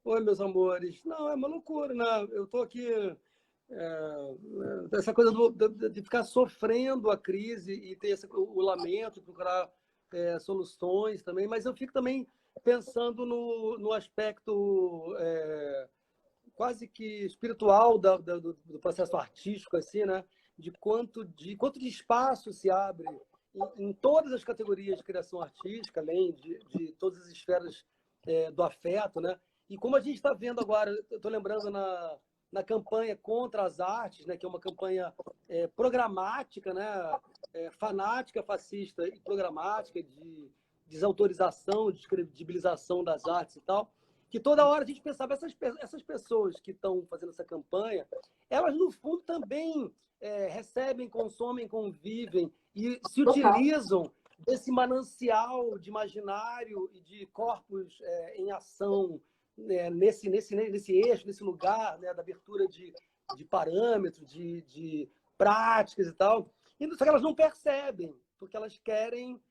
Oi, meus amores. Não, é uma loucura, né? Eu tô aqui... essa coisa de ficar sofrendo a crise e ter o lamento, procurar soluções também, mas eu fico também pensando no aspecto quase que espiritual do processo artístico, assim, né? De quanto de espaço se abre em todas as categorias de criação artística, além de todas as esferas do afeto, né? E como a gente está vendo agora, eu estou lembrando na campanha contra as artes, né, que é uma campanha programática, né, fanática, fascista e programática, de desautorização, descredibilização das artes e tal, que toda hora a gente pensava, essas pessoas que estão fazendo essa campanha, elas, no fundo, também recebem, consomem, convivem e se utilizam desse manancial de imaginário e de corpos em ação, nesse eixo, nesse lugar, né, da abertura de parâmetros, de práticas e tal. Só que elas não percebem, porque elas querem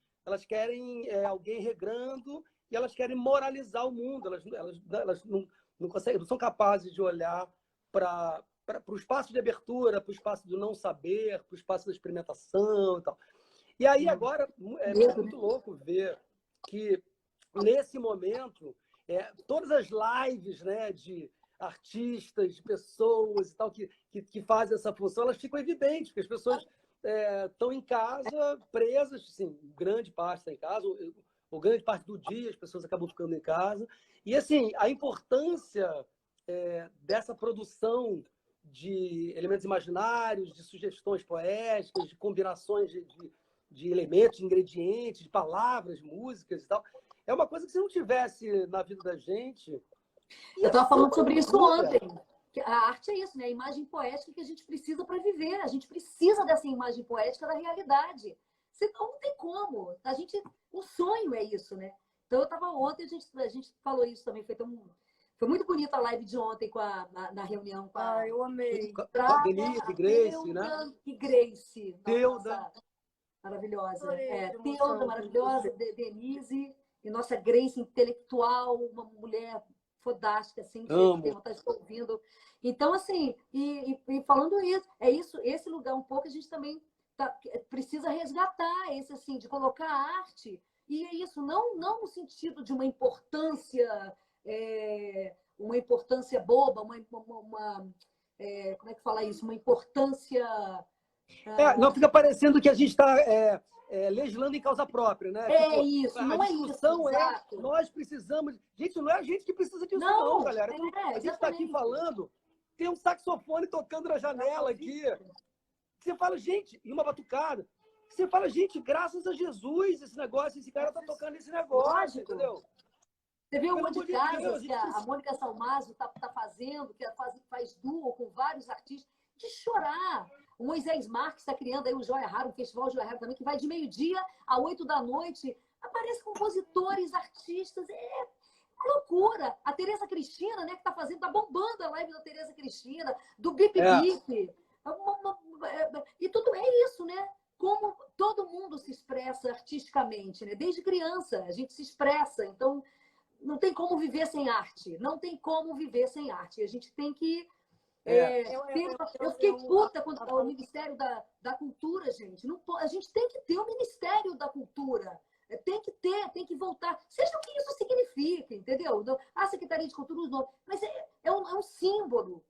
alguém regrando e elas querem moralizar o mundo. Elas não conseguem, não são capazes de olhar para o espaço de abertura, para o espaço do não saber, para o espaço da experimentação e tal. E aí agora é muito louco ver que nesse momento todas as lives, né, de artistas, de pessoas e tal que fazem essa função, elas ficam evidentes, porque as pessoas estão em casa, presas, sim, grande parte está em casa, ou grande parte do dia as pessoas acabam ficando em casa. E, assim, a importância dessa produção de elementos imaginários, de sugestões poéticas, de combinações de elementos, de ingredientes, de palavras, músicas e tal, é uma coisa que se não tivesse na vida da gente... Eu estava falando sobre isso ontem. A arte é isso, né? A imagem poética que a gente precisa para viver. A gente precisa dessa imagem poética da realidade. Senão não tem como. O sonho é isso, né? Então, eu estava ontem, a gente falou isso também. Foi muito bonita a live de ontem na reunião com a... eu amei. Denise, Grace, né? E Grace. Teuda. Maravilhosa. Teuda, maravilhosa. Denise. E nossa Grace intelectual, uma mulher fodástica, assim, que tem vontade de ouvindo. Então, assim, e falando isso, esse lugar um pouco a gente também precisa resgatar, esse assim, de colocar a arte, e é isso, não no sentido de uma importância boba, como é que fala isso? Uma importância... não fica parecendo que a gente está legislando em causa própria, né? Isso, não é isso. Nós precisamos... Gente, não é a gente que precisa disso, não, galera. A gente está aqui falando, tem um saxofone tocando na janela aqui. Você fala, gente, e uma batucada. Você fala, gente, graças a Jesus, esse negócio, esse cara está tocando esse negócio, lógico. Entendeu? Você vê um monte de casas que a Mônica Salmazo está fazendo, que faz duo com vários artistas, de chorar. O Moisés Marques está criando aí o Joia Rara, o Festival Joia Rara também, que vai de meio-dia a 8 da noite. Aparecem compositores, artistas, é loucura. A Tereza Cristina, né, que está bombando a live da Tereza Cristina, do Bip Bip. E tudo é isso, né? Como todo mundo se expressa artisticamente, né? Desde criança a gente se expressa, então não tem como viver sem arte. Não tem como viver sem arte. A gente tem que Eu fiquei puta quando o Ministério da Cultura, gente. Não, a gente tem que ter o Ministério da Cultura. Tem que ter, tem que voltar. Seja o que isso significa, entendeu? A Secretaria de Cultura, os nomes. Mas é um símbolo.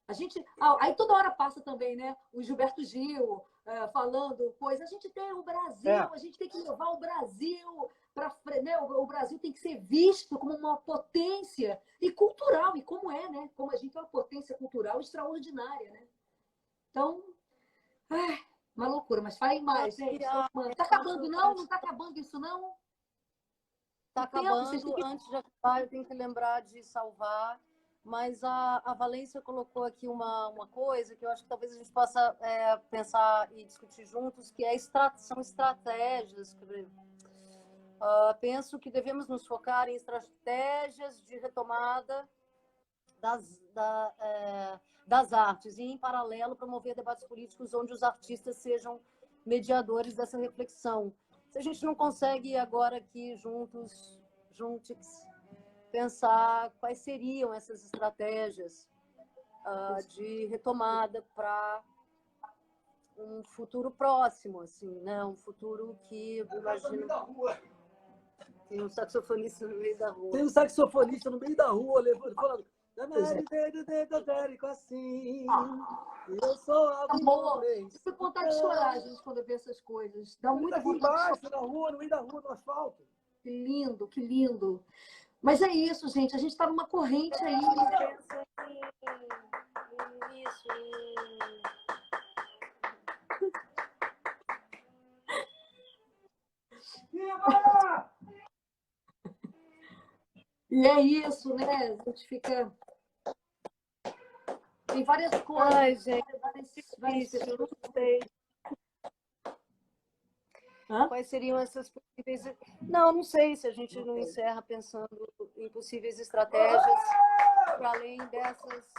A gente, aí toda hora passa também, né? O Gilberto Gil falando coisa. A gente tem o Brasil, a gente tem que levar o Brasil para frente, né? O Brasil tem que ser visto como uma potência e cultural, e como é, né? Como a gente é uma potência cultural extraordinária, né? Então, uma loucura, mas faz mais, gente. Tá acabando, não? Não tá acabando isso, não? Tá acabando. Antes de acabar, eu tenho que lembrar de salvar. Mas a Valência colocou aqui uma coisa que eu acho que talvez a gente possa pensar e discutir juntos, que são estratégias. Penso que devemos nos focar em estratégias de retomada das artes e, em paralelo, promover debates políticos onde os artistas sejam mediadores dessa reflexão. Se a gente não consegue agora aqui juntos, pensar quais seriam essas estratégias de retomada para um futuro próximo, assim, né? Um futuro que eu imagino... Tem um saxofonista no meio da rua. Tem um saxofonista no meio da rua, falando... assim, eu sou amor, eu fico com vontade de chorar, gente, quando eu vejo essas coisas. Dá muita vontade de chorar. Na rua, no meio da rua, no asfalto. Que lindo, que lindo. Mas é isso, gente. A gente está numa corrente aí. E é isso, né? A gente fica... Tem várias coisas. Ai, gente, várias eu não sei. Quais seriam essas possíveis... Não sei se a gente não encerra pensando em possíveis estratégias para além dessas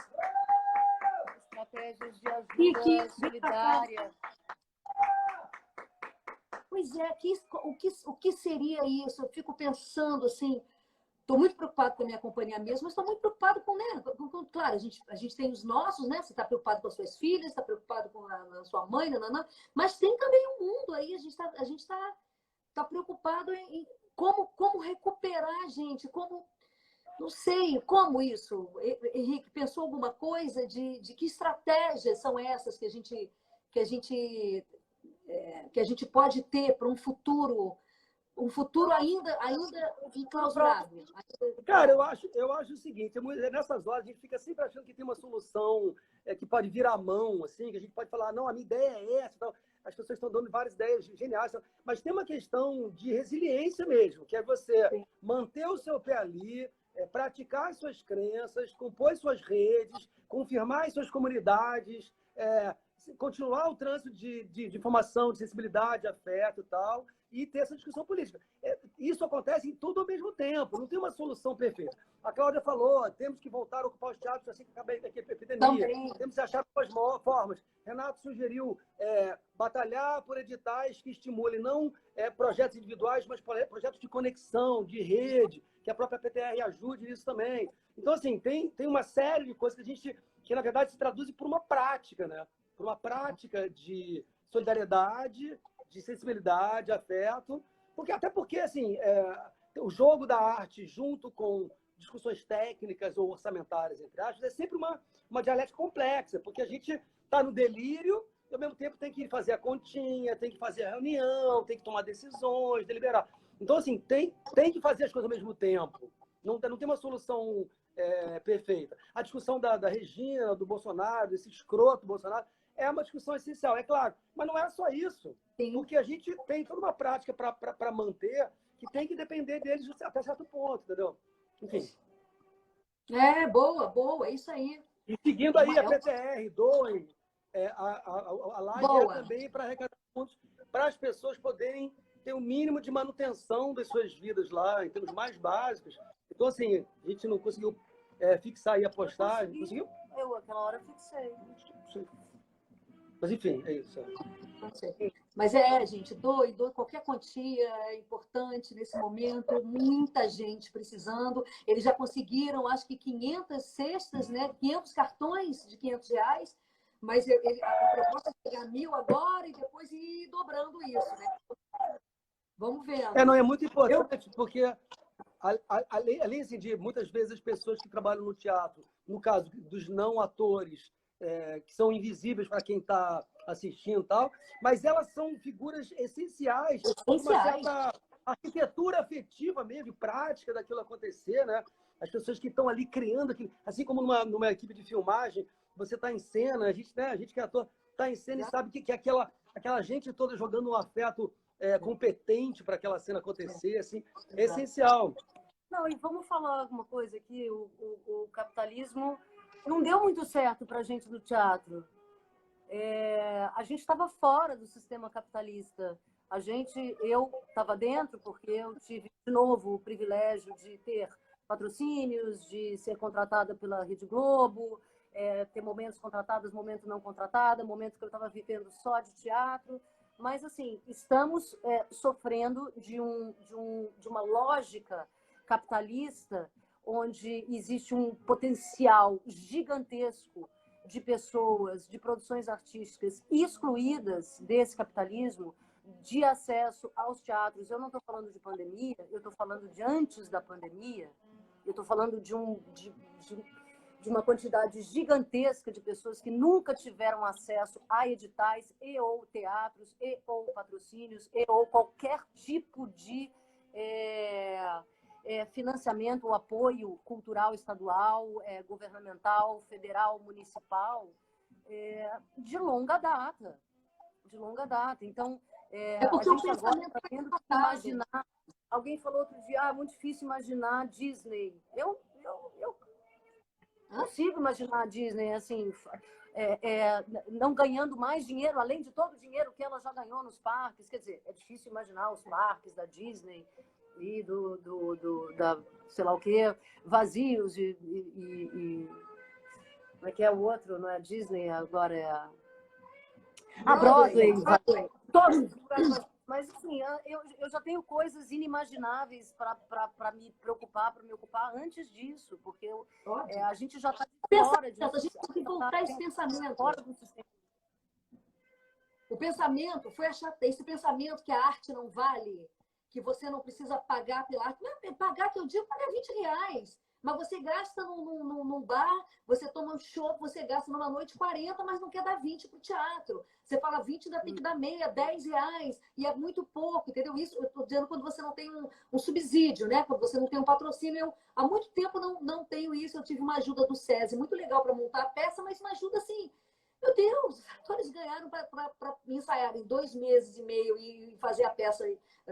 estratégias de ajuda solidária. Pois é, o que seria isso? Eu fico pensando assim, estou muito preocupado com a minha companhia mesmo, mas estou muito preocupado com, né? Claro, a gente tem os nossos, né? Você está preocupado com as suas filhas, está preocupado com a sua mãe, mas tem também um mundo aí, a gente está preocupado em como recuperar a gente, não sei, como isso? Henrique, pensou alguma coisa de que estratégias são essas que a gente pode ter para um futuro ainda enclausurado? Cara, eu acho o seguinte, nessas horas a gente fica sempre achando que tem uma solução que pode vir à mão, assim, que a gente pode falar, não, a minha ideia é essa, tal. As pessoas estão dando várias ideias geniais, mas tem uma questão de resiliência mesmo, que é você manter o seu pé ali, praticar as suas crenças, compor suas redes, confirmar as suas comunidades, continuar o trânsito de informação, de sensibilidade, afeto e tal, e ter essa discussão política. Isso acontece em tudo ao mesmo tempo, não tem uma solução perfeita. A Cláudia falou, temos que voltar a ocupar os teatros assim que acabar a epidemia. Também. Temos que achar novas formas. Renato sugeriu batalhar por editais que estimulem não projetos individuais, mas projetos de conexão, de rede, que a própria PTR ajude nisso também. Então, assim, tem uma série de coisas que na verdade, se traduzem por uma prática, né? Por uma prática de solidariedade, de sensibilidade, afeto, porque assim, o jogo da arte junto com discussões técnicas ou orçamentárias, entre aspas, é sempre uma dialética complexa, porque a gente está no delírio e, ao mesmo tempo, tem que fazer a continha, tem que fazer a reunião, tem que tomar decisões, deliberar. Então, assim, tem que fazer as coisas ao mesmo tempo. Não tem uma solução perfeita. A discussão da Regina, do Bolsonaro, desse escroto Bolsonaro, é uma discussão essencial, é claro. Mas não é só isso. Sim. Porque a gente tem toda uma prática para manter que tem que depender deles até certo ponto, entendeu? Enfim. Boa, é isso aí. E seguindo aí a PTR, doem a live também para arrecadar fundos para as pessoas poderem ter o mínimo de manutenção das suas vidas lá, em termos mais básicos. Então, assim, a gente não conseguiu fixar aí a postagem. Conseguiu? Eu, aquela hora, fixei. Mas, enfim, é isso. Não sei. Mas gente, doe qualquer quantia é importante nesse momento, muita gente precisando. Eles já conseguiram, acho que 500 cestas, né? 500 cartões de R$ 500, mas a proposta é pegar 1.000 agora e depois ir dobrando isso, né? Vamos vendo. Não, é muito importante, porque além assim, de muitas vezes as pessoas que trabalham no teatro, no caso dos não atores, que são invisíveis para quem está assistindo e tal, mas elas são figuras essenciais de uma certa arquitetura afetiva mesmo, prática daquilo acontecer, né? As pessoas que estão ali criando aquilo, assim como numa equipe de filmagem, você está em cena, a gente que é ator está em cena e sabe que aquela gente toda jogando um afeto competente para aquela cena acontecer, assim, é essencial. Não, e vamos falar alguma coisa aqui, o capitalismo não deu muito certo para a gente no teatro. A gente estava fora do sistema capitalista. Eu estava dentro porque eu tive, de novo, o privilégio de ter patrocínios, de ser contratada pela Rede Globo, ter momentos contratados, momentos não contratados, momentos que eu estava vivendo só de teatro. Mas, assim, estamos sofrendo de uma lógica capitalista onde existe um potencial gigantesco de pessoas, de produções artísticas excluídas desse capitalismo, de acesso aos teatros. Eu não estou falando de pandemia, eu estou falando de antes da pandemia, eu estou falando de uma quantidade gigantesca de pessoas que nunca tiveram acesso a editais e ou teatros e ou patrocínios e ou qualquer tipo de financiamento ou apoio cultural estadual, governamental, federal, municipal, de longa data. De longa data. Então, porque a o gente agora pensamento está é tendo que imaginar. Alguém falou outro dia, é muito difícil imaginar Disney. Eu consigo imaginar a Disney assim, não ganhando mais dinheiro, além de todo o dinheiro que ela já ganhou nos parques. Quer dizer, é difícil imaginar os parques da Disney e da sei lá o quê, vazios e como é que é o outro? Não é a Disney, agora é a Broadway. Todos. Mas, assim, eu já tenho coisas inimagináveis para me ocupar antes disso, porque a gente já está fora disso. A gente tem que voltar esse pensamento. Fora do sistema. O pensamento foi esse pensamento que a arte não vale, que você não precisa pagar pela arte. Não, pagar, que eu digo, pagar R$ 20. Mas você gasta num bar, você toma um chopp, você gasta numa noite 40, mas não quer dar 20 para o teatro. Você fala 20, ainda tem que dar meia, R$ 10, e é muito pouco, entendeu? Isso eu estou dizendo quando você não tem um subsídio, né? Quando você não tem um patrocínio. Eu, há muito tempo, não tenho isso. Eu tive uma ajuda do SESI, muito legal para montar a peça, mas uma ajuda assim. Meu Deus, os atores ganharam para ensaiar em 2 meses e meio e fazer a peça.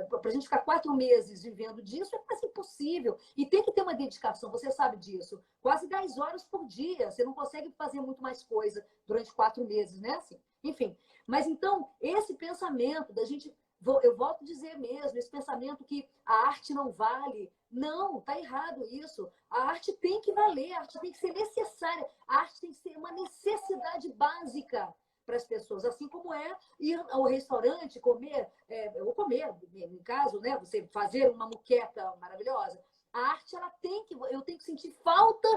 Para a gente ficar 4 meses vivendo disso é quase impossível. E tem que ter uma dedicação, você sabe disso. Quase 10 horas por dia. Você não consegue fazer muito mais coisa durante 4 meses, né? Assim, enfim. Mas então, esse pensamento da gente. Eu volto a dizer mesmo, esse pensamento que a arte não vale. Não, está errado isso. A arte tem que valer, a arte tem que ser necessária. A arte tem que ser uma necessidade básica para as pessoas. Assim como é ir ao restaurante, comer, ou comer, no caso, né? Você fazer uma moqueca maravilhosa. A arte, eu tenho que sentir falta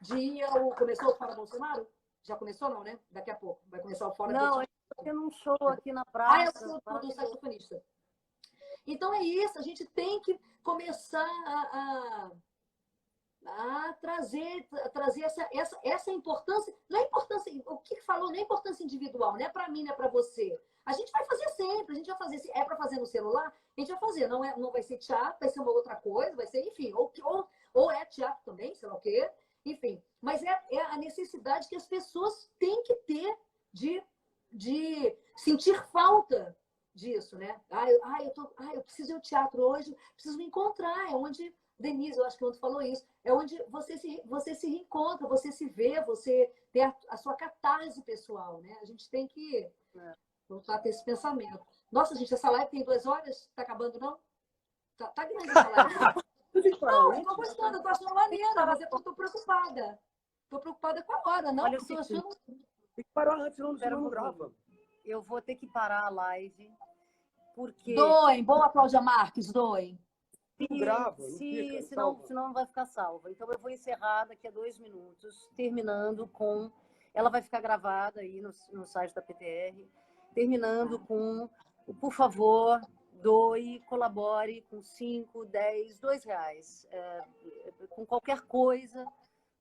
de começou o Fora Bolsonaro? Já começou, não, né? Daqui a pouco. Vai começar o Fora Bolsonaro. Não, tendo um show aqui na praça. Eu sou do saxofonista. Então é isso, a gente tem que começar a trazer essa importância. Não é importância, o que falou, não é importância individual, não é para mim, não é para você. A gente vai fazer sempre, a gente vai fazer. Se é para fazer no celular, a gente vai fazer. Não vai ser teatro, vai ser uma outra coisa, vai ser, enfim, ou é teatro também, sei lá o quê, enfim. Mas é a necessidade que as pessoas têm que ter de sentir falta disso, né? Eu preciso ir ao teatro hoje, preciso me encontrar. É onde, Denise, eu acho que ontem falou isso, é onde você se reencontra, você se vê, você tem a sua catarse pessoal, né? A gente tem que voltar a ter esse pensamento. Nossa, gente, essa live tem 2 horas? Tá acabando, não? Tá grande essa live. Não, eu tô gostando, eu tô achando maneiro, mas eu tô preocupada. Tô preocupada com a hora, não? Olha, Porque eu tô achando Tem que parar antes, senão Espera um não pouquinho. grava. Eu vou ter que parar a live, porque Doem, boa, Cláudia Marques, doem. Não grava, não fica, salva. senão não vai ficar salva. Então eu vou encerrar daqui a 2 minutos, terminando com... Ela vai ficar gravada aí no site da PTR, terminando com, por favor, doe, colabore com 5, 10, R$2, com qualquer coisa,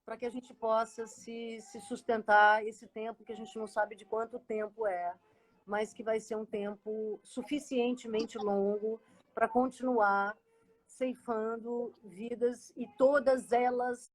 para que a gente possa se sustentar esse tempo que a gente não sabe de quanto tempo é, mas que vai ser um tempo suficientemente longo para continuar ceifando vidas, e todas elas